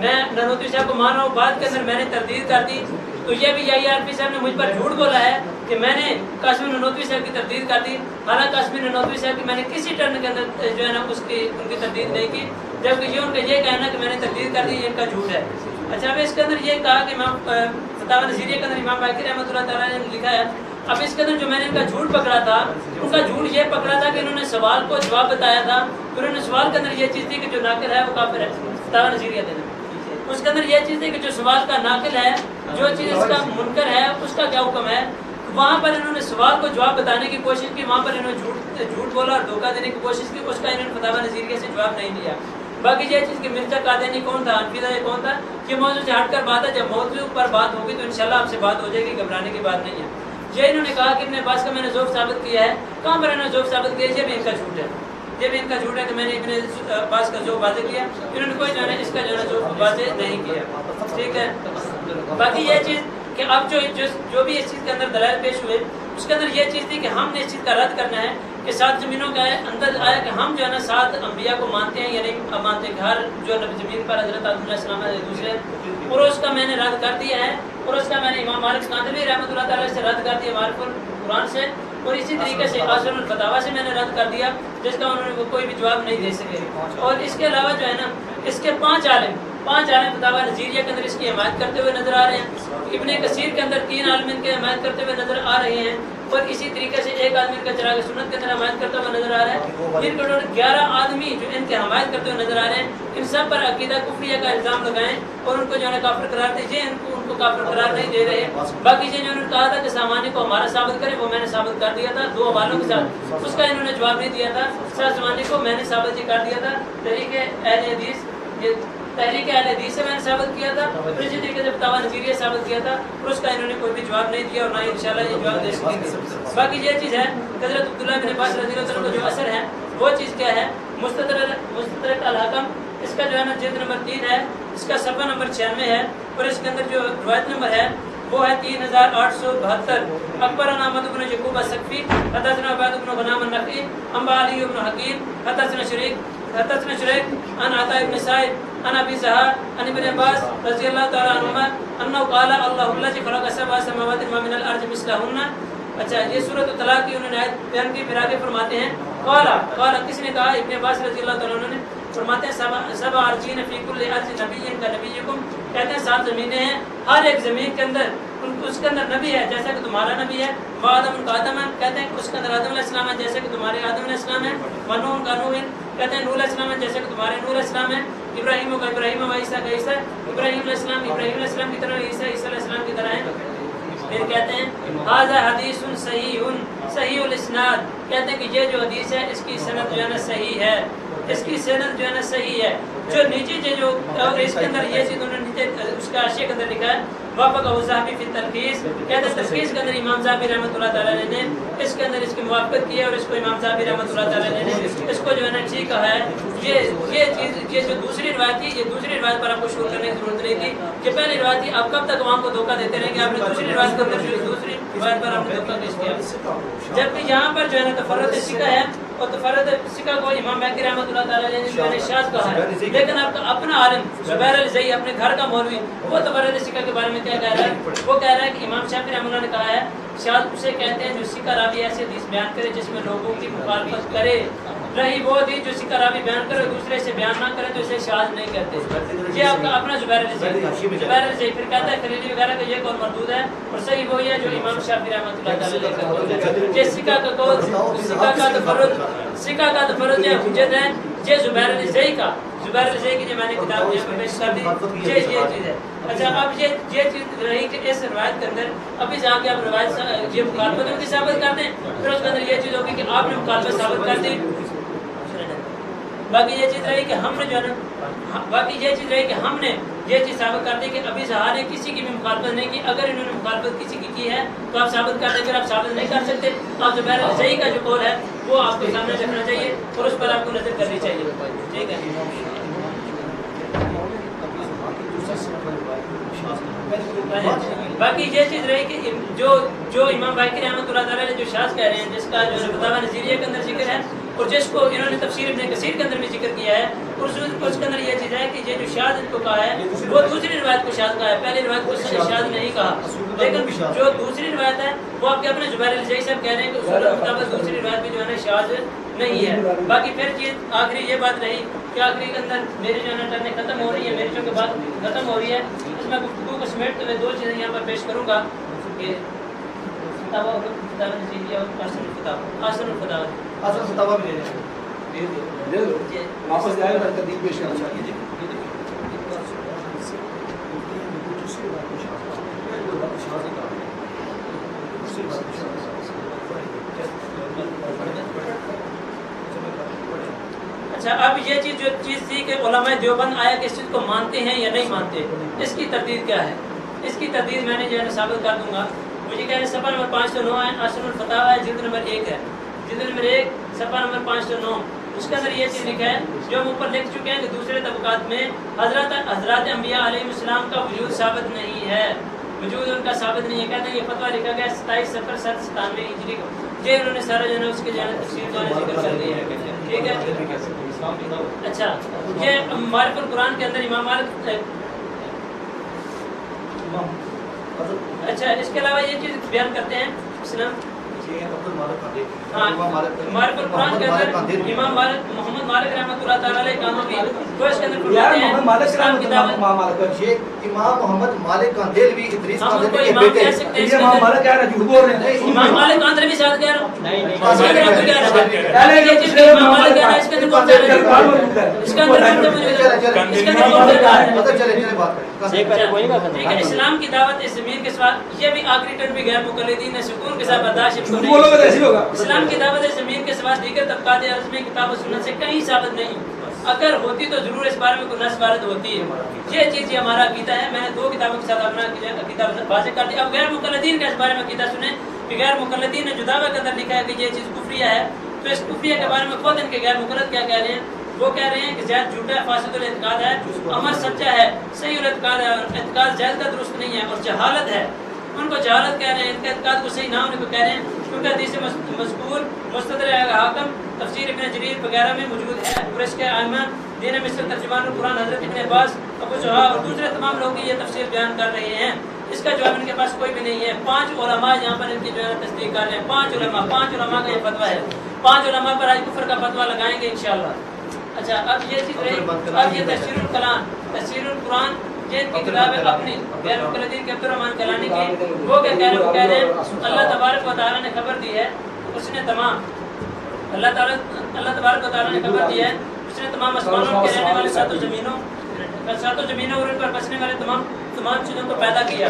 میں ننوتوی صاحب کو مان رہا ہوں، بعد کے اندر میں نے تردید کر دی تو یہ بھی یہی عارفی صاحب نے مجھ پر جھوٹ بولا ہے کہ میں نے قاسم ننوتوی صاحب کی تردید کر دی. حالانکہ قاسم ننوتوی صاحب کی میں نے کسی ٹرن کے اندر جو ہے نا ان کی تردید نہیں کی، جبکہ یہ ان کا یہ کہنا کہ میں نے تردید کر دی یہ ان کا جھوٹ ہے. اچھا اب اس کے اندر یہ کہا کہ امام فتاوی نظیریہ کے اندر امام باقر رحمۃ اللہ تعالیٰ نے لکھا ہے اب اس کے اندر جو میں نے ان کا جھوٹ پکڑا تھا، ان کا جھوٹ یہ پکڑا تھا کہ انہوں نے سوال کو جواب بتایا تھا، انہوں نے سوال کے اندر یہ چیز تھی کہ جو ناقل ہے وہ کافر ہے، فتاوی نظیریہ دینا، اس کے اندر یہ چیز تھی کہ جو سوال کا ناقل ہے، جو چیز اس کا منکر ہے، اس کا کیا حکم ہے، وہاں پر انہوں نے سوال کو جواب بتانے کی کوشش کی، وہاں پر انہوں نے جھوٹ بولا اور دھوکہ دینے کی کوشش کی، اس کا انہوں نے فتاوی نظیریہ سے جواب نہیں دیا۔ باقی یہ چیز کہ مرزا قادیانی کون تھا، حنفی یہ کون تھا، یہ موضوع سے ہٹ کر بات ہے، جب موضوع پر بات ہوگی تو انشاءاللہ آپ سے بات ہو جائے گی، گھبرانے کی بات نہیں ہے۔ یہ انہوں نے کہا کہ ابن عباس کا میں نے ذوق ثابت کیا ہے، کہاں پر انہوں نے ذوق ثابت کیا، یہ بھی ان کا جھوٹ ہے، یہ بھی ان کا جھوٹ ہے کہ میں نے ابن عباس کا ذوق واضح کیا، انہوں نے کوئی جو ہے اس کا جو ہے ذوق واضح نہیں کیا، ٹھیک ہے۔ باقی یہ چیز کہ اب جو بھی اس چیز کے اندر دلائل پیش ہوئے، اس کے اندر یہ چیز تھی کہ ہم نے اس چیز کا رد کرنا ہے کہ 7 زمینوں کا اندر آیا کہ ہم جو ہے نا 7 انبیاء کو مانتے ہیں، یعنی مانتے ہیں کہ ہر جو زمین پر حضرت آدم علیہ السلام ہے دوسرے، اور اس کا میں نے رد کر دیا ہے، اور اس کا میں نے امام مالک کاندھوی رحمۃ اللہ تعالیٰ سے رد کر دیا معرف القرآن سے، اور اسی طریقے سے آثر الفتاویٰ سے میں نے رد کر دیا، جس کا انہوں نے وہ کوئی بھی جواب نہیں دے سکے۔ اور اس کے علاوہ جو ہے نا اس کے 5 عالم فتاوی نظیریہ کے اندر اس کی حمایت کرتے ہوئے نظر آ رہے ہیں، ابن کثیر کے اندر 3 عالم ان کی حمایت کرتے ہوئے نظر آ رہے ہیں، اور اسی طریقے سے ایک آدمی ان کا چراغ سنت کے اندر حمایت کرتا ہوا نظر آ رہا ہے، پھر ٹوٹل 11 آدمی جو ان کے حمایت کرتے ہوئے نظر آ رہے ہیں، ان سب پر عقیدہ کفریہ کا الزام لگائیں اور ان کو جو ہے کافر قرار دیں، یہ ان کو کافر قرار نہیں دے رہے۔ باقی جو انہوں نے کہا تھا کہ سامانی کو ہمارا ثابت کرے، وہ میں نے ثابت کر دیا تھا 2 حوالوں کے ساتھ، اس کا انہوں نے جواب نہیں دیا تھا، سامانی کو میں نے ثابت یہ کر دیا تھا، تحریک اہل حدیث، یہ تحریک اہل حدیث سے میں نے ثابت کیا تھا، اور اسی طریقے سے فتاوی نظیریہ ثابت کیا تھا، اور اس کا انہوں نے کوئی بھی جواب نہیں دیا اور نہ ہی انشاءاللہ یہ جواب دے سکیں گے۔ باقی یہ چیز ہے کہ حضرت عبداللہ بن عباس رضی اللہ عنہ کا جو اثر ہے وہ چیز کیا ہے، مستدرک الحکم، اس کا جو ہے نا جلد نمبر 3 ہے، اس کا صفحہ نمبر 96 ہے، اور اس کے اندر جو روایت نمبر ہے وہ ہے 3872۔ اکبرنا احمد بن یعقوب السقفی، حدثنا عبید بن غنام النخعی، انبا علی بن حکیم، حدثنا شریک عن عطاء بن سعید عن ابی زہار عن ابن عباس رضی اللہ تعالی عنہما انه قال اللہ الذی خلق 7 سماوات ما من الارض مثلهن۔ اچھا، یہ سورۃ الطلاق کی انہوں نے آیت بیان کی، پھر آگے فرماتے ہیں قال کس نے کہا، ابن عباس رضی اللہ تعالی عنہ نے فرماتے ہیں 7 ارضین فی کل ارض نبی کا نبیکم، کہتے ہیں 7 زمینیں ہیں، ہر ایک زمین کے اندر اس کے اندر نبی ہے جیسا کہ تمہارا نبی ہے، وآدم کا آدم ہے، کہتے ہیں کہ اس کے اندر آدم علیہ السلام ہے جیسے کہ تمہارے آدم علیہ السلام ہے، ونوح کا نوح ہے، کہتے ہیں نوح علیہ السلام ہے جیسے کہ تمہارے نوح علیہ السلام ہے، ابراہیم کا ابراہیم و عیسیٰ کا عیسیٰ، ابراہیم علیہ السلام کی طرح عیسیٰ علیہ السلام کی طرح ہیں۔ پھر کہتے ہیں ھذا حدیث صحیح الاسناد، کہتے ہیں کہ یہ جو حدیث ہے اس کی سند جو ہے نا صحیح ہے، اس کی سند جو ہے نا صحیح ہے۔ جو نیچے جو اور اس کے اندر یہ چیز انہوں نے نیچے اس کا حاشیے کے اندر لکھا ہے، وافق الذہبی فی التلخیص، کہتے ہیں تلخیص کے اندر امام ذہبی رحمۃ اللہ تعالیٰ نے اس کے اندر اس کی موافقت کی ہے، اور اس کو امام ذہبی رحمۃ اللہ تعالیٰ نے اس کو جو ہے نا ٹھیک کہا ہے۔ یہ چیز یہ جو دوسری روایت تھی، یہ دوسری روایت پر آپ کو شروع کرنے کی ضرورت نہیں تھی، یہ پہلی روایت تھی، آپ کب تک عوام کو دھوکہ دیتے رہیں گے، آپ نے دوسری روایت کے اندر دوسری روایت پر آپ نے دھوکہ پیش کیا، جبکہ یہاں پر جو ہے نا تفرد سکہ ہے، اور تفرد سکہ کو امام باقر رحمۃ اللہ تعالیٰ نے جو ہے شاذ کہا ہے، لیکن آپ کا اپنا عالم زبیر الزئی اپنے گھر کا مولوی وہ تفرد سکہ کے بارے میں کیا کہہ رہا ہے، وہ کہہ رہا ہے کہ امام شافعی رحمۃ اللہ نے کہا ہے شاذ اسے کہتے ہیں جو سکہ راوی ایسے حدیث بیان کرے جس میں لوگوں کی مخالفت کرے، رہی وہ حدیث جو سکہ راوی بیان کرے دوسرے سے بیان نہ کرے تو اسے شاذ نہیں کہتے۔ یہ آپ کا اپنا زبیر الزئی پھر کہتا ہے خلیلی وغیرہ کہ یہ قول مردود ہے، اور صحیح وہی ہے جو امام شافعی رحمۃ اللہ تعالیٰ کا قول ہے، یہ سکہ کا قول سکہ کا تفرد یہ حجت ہے، یہ زبیر الزئی کی جو میں نے کتاب یہاں پر پیش کر دی، یہ چیز ہے۔ اچھا، اب یہ چیز رہی کہ اس روایت کے اندر ابھی جا کے آپ روایت یہ مخالفتوں کی ثابت کر دیں، پھر اس کے اندر یہ چیز ہوگی کہ آپ نے مخالفت ثابت کر دی۔ باقی یہ چیز رہی کہ ہم نے جو ہے نا یہ چیز ثابت کر دی کہ ابھی زہار نے کسی کی بھی مخالفت نہیں کی، اگر انہوں نے مخالفت کسی کی ہے تو آپ ثابت کر دیں، اگر آپ ثابت نہیں کر سکتے تو آپ زبیر الزئی کا جو قول ہے وہ آپ کو سامنے رکھنا چاہیے اور اس پر آپ کو نظر کرنی چاہیے، ٹھیک ہے۔ باقی یہ چیز رہی کہ جو امام باقر رحمۃ اللہ تعالیٰ نے جو شاذ کہہ رہے ہیں، جس کا جو فتاوی نظیریہ کے اندر ذکر ہے اور جس کو انہوں نے تفسیر ابن کثیر کے اندر بھی ذکر کیا ہے، اور اس کے اندر یہ چیز ہے کہ یہ جو شاذ ان کو کہا ہے وہ دوسری روایت کو شاذ کہا ہے، پہلی روایت کو شاذ نہیں کہا، لیکن جو دوسری روایت ہے وہ آپ کے اپنے زبیر الزئی صاحب کہہ رہے ہیں کہ اصول کے مطابق دوسری روایت بھی جو ہے نا شاذ نہیں ہے۔ باقی پھر چیز آخری یہ بات رہی کہ آخری کے اندر میری جو ہے نا ٹرنیں ختم ہو رہی ہے، میری جو بات ختم ہو رہی ہے، اس میں گفتگو کو سمیٹتے ہوئے 2 چیزیں یہاں پر پیش کروں گا کہ فتاوا اور فتاوا نجیبیہ اور آسن الفتاوا اصل فتاوا بھی لے لو واپس جائے اور تدبیر پیش کرنا چاہیے. اچھا اب یہ چیز جو چیز تھی کہ علماء دیوبند آیا کہ اس چیز کو مانتے ہیں یا نہیں مانتے, اس کی تردید کیا ہے؟ اس کی تردید میں نے جو ہے ثابت کر دوں گا. مجھے کہہ رہے صفحہ نمبر 509 ہے, آسن الفتاوا ہے, جلد نمبر 1 ہے, جلد نمبر 1 صفحہ نمبر 509. اس کے اندر یہ چیز لکھا ہے جو ہم اوپر لکھ چکے ہیں کہ دوسرے طبقات میں حضرات انبیاء علیہ السلام کا وجود ثابت نہیں ہے, وجود ان کا ثابت نہیں ہے. کہتے ہیں یہ فتویٰ لکھا گیا 27 صفر 97 ہجری کو. یہ انہوں نے سارا جو ہے اس کے جو ہے تفسیر کا ذکر کر دیا ہے. ٹھیک ہے. اچھا یہ معرف القرآن کے اندر امام مالک. اچھا اس کے علاوہ یہ چیز بیان کرتے ہیں اسلام معرف القرآن کے اندر امام مالک محمد مالک رحمۃ اللہ تعالی علیہ کاندھلوی تو اس کے اندر فرماتے ہیں اسلام کی دعوت. امام محمد مالک کاندھلوی ادریس کاندھلوی کے امام بیٹے کہہ سکتے ہیں. امام مالک کہہ رہا جھوٹ بول رہے ہیں. امام مالک کاندھلوی ساتھ کہہ رہا ہوں. نہیں پہلے یہ چیز امام مالک کہہ رہا ہے اس کے اندر کون سا ہے؟ اس کے اندر چلے بات کریں. اسلام کی دعوت اس زمین کے سوا یہ بھی آخری ٹرم بھی غیر مقلدین نے سکون کے ساتھ برداشت کو نہیں. اسلام کی دعوت اس زمین کے سوا دیگر طبقات عرض میں کتاب و سنت سے کہیں ثابت نہیں. اگر ہوتی تو ضرور اس بارے میں کوئی نص وارد ہوتی ہے. یہ چیز یہ ہمارا عقیدہ ہے. میں نے 2 کتابوں کے ساتھ اپنا عقیدہ واضح کر دیا. اب غیر مقلدین کا اس بارے میں عقیدہ سنیں کہ غیر مقلدین نے جداوہ کے اندر لکھا ہے کہ یہ چیز کفریہ ہے. تو اس کفریہ کے بارے میں خود ان کے غیر مقلد کیا کہہ رہے ہیں؟ وہ کہہ رہے ہیں کہ زید جھوٹا ہے, فاسد الاعتقاد ہے, عمر سچا ہے, صحیح الاعتقاد ہے, اور اعتقاد زید کا درست نہیں ہے, اور جہالت ہے. ان کو جہالت کہہ رہے ہیں, ان کے اعتقاد کو صحیح نہ ہونے کو کہہ رہے ہیں, کیونکہ حدیث مذکور مستدرک حاکم تفسیر ابن جریر وغیرہ میں موجود ہے. اور اس کے ائمہ دین مصر ترجمان القرآن حضرت ابن عباس, ابو زحا اور دوسرے تمام لوگ یہ تفسیر بیان کر رہے ہیں. اس کا جواب ان کے پاس کوئی بھی نہیں ہے. 5 علماء یہاں پر ان کی جو ہے تصدیق کر رہے ہیں. 5 علماء کا یہ فتویٰ ہے. 5 علماء پر آج کفر کا فتویٰ لگائیں گے انشاءاللہ. اچھا اب یہ چیز رہی, اب یہ تفسیر الکلام, تفسیر القرآن جن کی کتاب ہے اپنی غیر مقلدین کے عبد الرحمن کلانی کی, وہ کیا کہہ رہے ہیں اللہ تبارک و تعالیٰ نے خبر دی ہے, اس نے تمام اللہ تبارک و تعالیٰ نے خبر دی ہے, اس نے تمام آسمانوں کے رہنے والے 7 زمینوں اور ان پر بسنے والے تمام چیزوں کو پیدا کیا,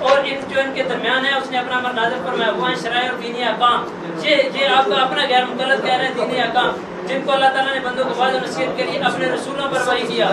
اور ان کے درمیان ہے اس نے اپنا امر نازل فرمایا. وہ ہیں شرائع اور دینی احکام. یہ آپ کا اپنا غیر مقلد کہہ رہے ہیں دینی احکام, جن کو اللہ تعالیٰ نے بندوں کو واضح نصیحت کے لیے اپنے رسولوں پر وحی کیا.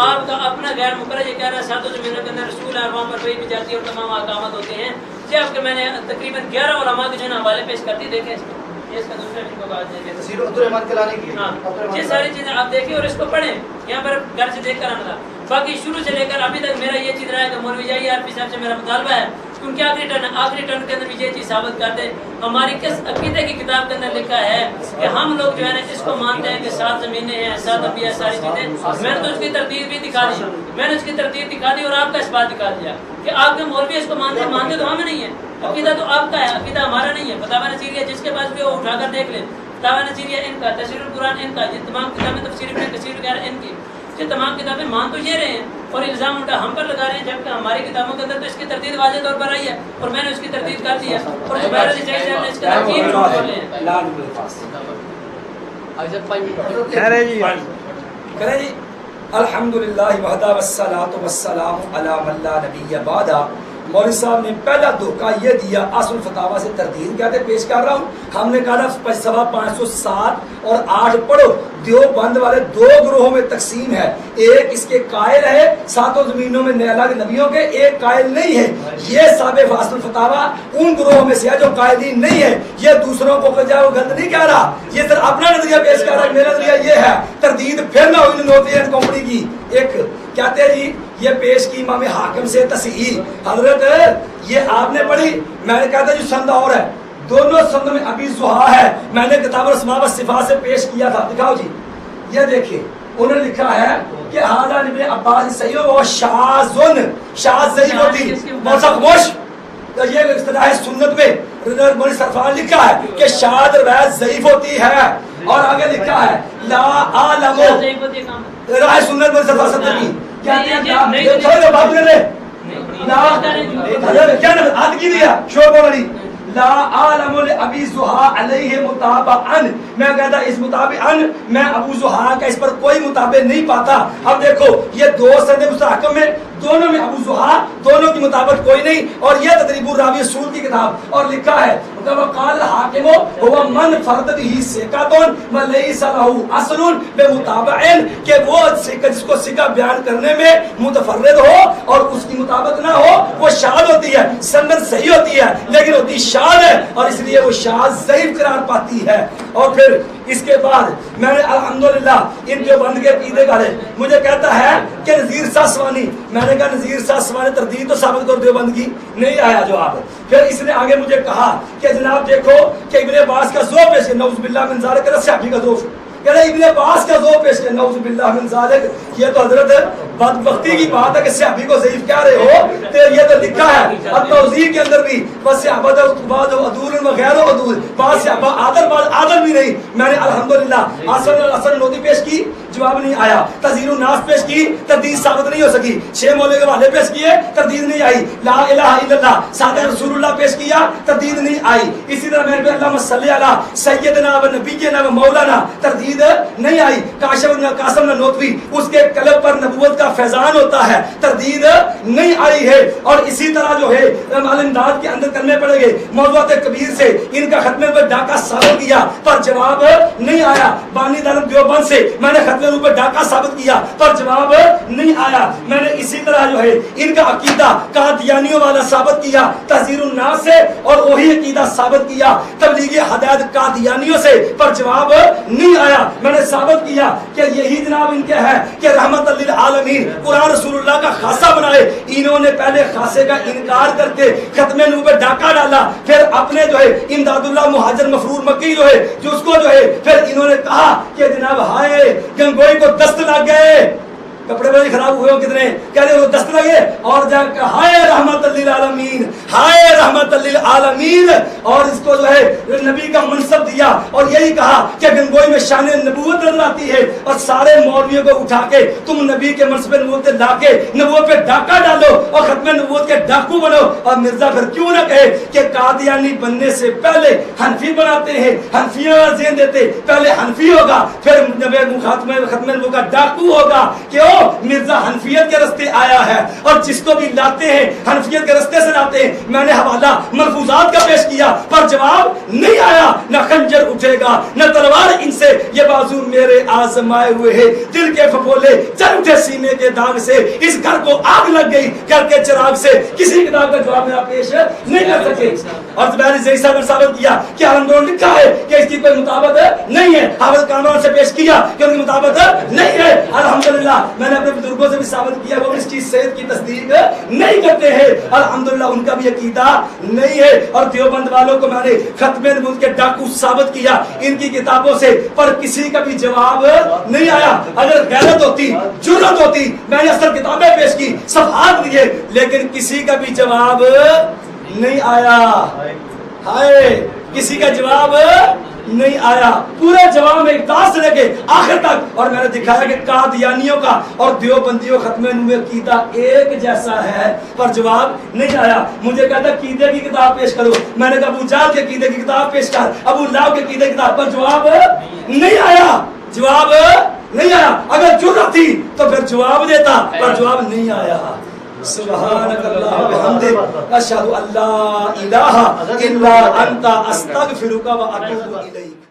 آپ کا اپنا غیر مقرر یہ کہہ رہا ہے 7 زمینوں کے اندر رسول ہے اور وہاں پر وحی بھی جاتی ہے اور تمام احکامات ہوتے ہیں. یہ آپ کے میں نے تقریباً 11 علماء کے جو ہے حوالے پیش کرتی, دیکھیں اس کا دوسرا بھی کو بات ہے تفسیر عبد الرحمن کلانی کی. ہاں یہ ساری چیزیں آپ دیکھیں اور اس کو پڑھیں. یہاں پر گھر سے دیکھ کر آنا تھا. باقی شروع سے لے کر ابھی تک میرا یہ چیز رہا ہے کہ مولوی جائی عارفی صاحب سے میرا مطالبہ ہے کیونکہ آخری ٹرن کے اندر بھی یہ چیز ثابت کر دیں ہماری کس عقیدے کی کتاب کے اندر لکھا ہے کہ ہم لوگ جو ہے نا اس کو مانتے ہیں کہ 7 زمینیں ہیں, 7 انبیاء, ساری چیزیں. میں نے تو اس کی ترتیب بھی دکھا دی, میں نے اس کی ترتیب دکھا دی اور آپ کا اس بات دکھا دیا کہ آپ کے مولوی اس کو مانتے تو ہمیں نہیں ہے. عقیدہ تو آپ کا ہے, عقیدہ ہمارا نہیں ہے. فتاوی نصیریہ جس کے پاس بھی وہ اٹھا کر دیکھ لیں. فتاوی نصیریہ ان کا, تفسیر القرآن ان کا, یہ تمام کتابیں تفسیر ابن کثیر وغیرہ ان کی, یہ تمام کتابیں مان تو یہ رہے ہیں اور الزام الٹا ہم پر لگا رہے ہیں, جبکہ ہماری کتابوں کے اندر تو اس کی ترتیب واضح طور پر آئی ہے اور میں نے اس کی ترتیب کر دی ہے. اور زبیر علی زید نے اس کا ترتیب کھولے ہیں. کریں جی الحمدللہ وحدہ والصلاۃ والسلام علی من لا نبی بعدہ. مولوی صاحب نے پہلا دھوکہ یہ دیا, اصل فتاوا سے تردید کہتے پیش کر رہا ہوں. ہم نے کہا 507 اور 8 پڑھو. دیوبند والے 2 گروہوں میں تقسیم ہے, ایک اس کے قائل ہے 7 زمینوں میں الگ نبیوں کے, ایک قائل نہیں ہے. یہ صاحب اصل فتاوا ان گروہوں میں سے ہے جو قائلین نہیں ہے. یہ دوسروں کو وہ غلط نہیں کہہ رہا, یہ صرف اپنا نظریہ پیش کر رہا ہے. میرا نظریہ یہ ہے تردید پھر نہ ہوئی ہوتی ہے کمپنی کی. ایک کہتے ہیں جی یہ پیش کی امام حاکم سے تصحیح, حضرت یہ آپ نے پڑھی, میں نے کہا تھا جو سند اور ہے, دونوں سند میں ابی زحا ہے. میں نے کتاب الاسماء والصفات سے پیش کیا تھا, دکھاؤ جی. یہ دیکھیں انہوں نے لکھا ہے کہ حاضر ابن عباس صحیح و شاذن, شاذ ضعیف ہوتی خاموش. یہ اصطلاح سنت میں مولوی سرفراز لکھا ہے کہ شاذ روایت ضعیف ہوتی ہے, اور آگے لکھا ہے لا عالم راہ سنت مولوی سرفراز کی کیا نام آد کی دیا شور بول رہی لا عالم ابی زحا علیہ متابعن، میں کہتا اس متابعن میں ابو زحا کا اس پر کوئی متابع نہیں پاتا۔ اب دیکھو یہ دو سند مستحکم میں، دونوں میں ابو زحا، دونوں کی مطابق کوئی نہیں، اور یہ تدریب الراوی اصول کی کتاب، اور لکھا ہے وقال الحاکم هو من فرد به ثقۃ وليس له اصل بمتابع، کہ وہ جس کو ثقہ بیان کرنے میں متفرد ہو اور اس کی مطابق نہ ہو وہ شاذ ہوتی ہے، سند صحیح ہوتی ہے لیکن ہوتی شاذ ہے، اور اس لیے وہ شاذ ضعیف قرار پاتی ہے۔ اور پھر اس کے بعد میں نے الحمدللہ ان دیوبند کے عقیدے کا ہے، مجھے کہتا ہے کہ نذیر ساسوانی، میں نے کہا نذیر ساسوانی تردید تو ثابت کرو دیوبند کی، نہیں آیا جواب۔ پھر اس نے آگے مجھے کہا کہ جناب دیکھو کہ ابن عباس کا ذوق پیش ہے، نعوذ باللہ من ذالک، رسیابی کا ذوق، کہہ رہے ابن عباس کا ذوق پیش ہے، نعوذ باللہ من ذالک، یہ تو حضرت بدبختی کی بات ہے کہ صحابی کو ضعیف کہہ رہے ہو، تو یہ تو لکھا ہے اور توضیح کے اندر بھی بس صحابہ بعض عدول و غیر عدول، بعض صحابہ عادل بعض عادل بھی نہیں۔ میں نے الحمدللہ حسن نوتی پیش کی، جواب نہیں آیا، تزیین الناس پیش کی، تردید ثابت نہیں ہو سکی، 6 مولے کے والے پیش کیے، تردید نہیں آئی، لا الہ الا اللہ سادہ رسول اللہ پیش کیا، تردید نہیں آئی۔ اسی طرح میں اللہم صلی علی سیدنا و نبینا و مولانا، تردید نہیں آئی۔ قاسم نانوتوی اس کے قلب پر نبوت کا فیضان ہوتا ہے، تردید نہیں آئی ہے۔ اور اسی طرح جو ہے امداد کے اندر کرنے پڑے گے، موضوعات کبیر سے ان کا ختم پر ڈاکہ ثابت کیا پر جواب نہیں آیا۔ بانی دارم دیوبند سے میں نے ختم پر ڈاکہ ثابت کیا پر جواب نہیں آیا۔ میں نے اسی طرح جو ہے ان کا عقیدہ قادیانیوں والا ثابت کیا تحذیر الناس سے، اور وہی عقیدہ ثابت کیا تبلیغ ہدایت قادیانیوں سے پر جواب نہیں آیا۔ میں نے ثابت کیا کہ یہی جناب ان کے ہے کہ رحمت للعالمین قرآن رسول اللہ کا خاصہ بنائے، انہوں نے پہلے خاصے کا انکار کر کے ختم نبوت پہ ڈاکہ ڈالا، پھر اپنے جو ہے امداد اللہ مہاجر مفرور مکی جو ہے جو اس کو جو ہے پھر انہوں نے کہا کہ جناب ہائے گنگوئی کو دست لگ گئے، کپڑے بڑے خراب ہوئے ہو کتنے، کہہ رہے وہ دست لگے، اور جا کے ہائے رحمت للعالمین، ہائے رحمت للعالمین، اور اس کو جو ہے نبی کا منصب دیا، اور یہی کہا کہ گنگوئی میں شان نبوت نظر آتی ہے، اور سارے مولویوں کو اٹھا کے تم نبی کے منصب نبوت لا کے نبوت پہ ڈاکہ ڈالو اور ختم نبوت کے ڈاکو بنو۔ اور مرزا پھر کیوں نہ کہے کہ قادیانی بننے سے پہلے حنفی بناتے ہیں، حنفیوں کا ذہن دیتے، پہلے حنفی ہوگا پھر ختم نبوت کا ڈاکو ہوگا، کہ مرزا حنفیت کے رستے آیا ہے، اور جس کو بھی لاتے ہیں حنفیت کے رستے سے لاتے ہیں۔ میں نے حوالہ ملفوظات کا پیش کیا پر جواب نہیں آیا، نہ خنجر اٹھے گا نہ تلوار ان سے، یہ بازو میرے آزمائے ہوئے ہیں، دل کے پھپھولے چل اٹھے سینے کے داغ سے، اس گھر کو آگ لگ گئی گھر کے چراغ سے، کسی کتاب کا جواب میرا پیش نہیں کر سکے۔ اور میں نے زئی صاحب نے ثابت کیا کہ الحمدللہ لکھا ہے کہ اس کی کوئی مطابقت نہیں ہے، حافظ کامران سے پیش کیا کہ ان کی مطابقت نہیں ہے، الحمدللہ میں نے اپنے بزرگوں سے بھی ثابت کیا وہ اس چیز صحت کی تصدیق نہیں کرتے ہیں، الحمدللہ ان کا بھی عقیدہ نہیں ہے۔ اور دیوبند والوں کو میں نے ختم نبوت کے ڈاکو ثابت کیا ان کی کتابوں سے، پر کسی کا بھی جواب نہیں آیا۔ اگر غیرت ہوتی جرأت ہوتی میں نے اصل کتابیں پیش کی صفحات دیے، لیکن کسی کا بھی جواب نہیں آیا، ہائے کسی کا جواب نہیں آیا۔ پورے جواب میں ابتدا سے لے کے آخر تک، اور میں نے دکھایا کہ قادیانیوں کا اور دیوبندیوں ختم نبوت عقیدہ ایک جیسا ہے، پر جواب نہیں آیا۔ مجھے کہتا عقیدے کی کتاب پیش کرو، میں نے کہا ابو جہل کے عقیدے کی کتاب پیش کر، ابو لہب کے عقیدے کی کتاب، پر جواب نہیں آیا، جواب نہیں آیا۔ اگر جرأت تھی تو پھر جواب دیتا، پر جواب نہیں آیا۔ سبحانک اللہ وبحمدک اشہد ان لا الہ الا انت استغفرک و اتوب الیک۔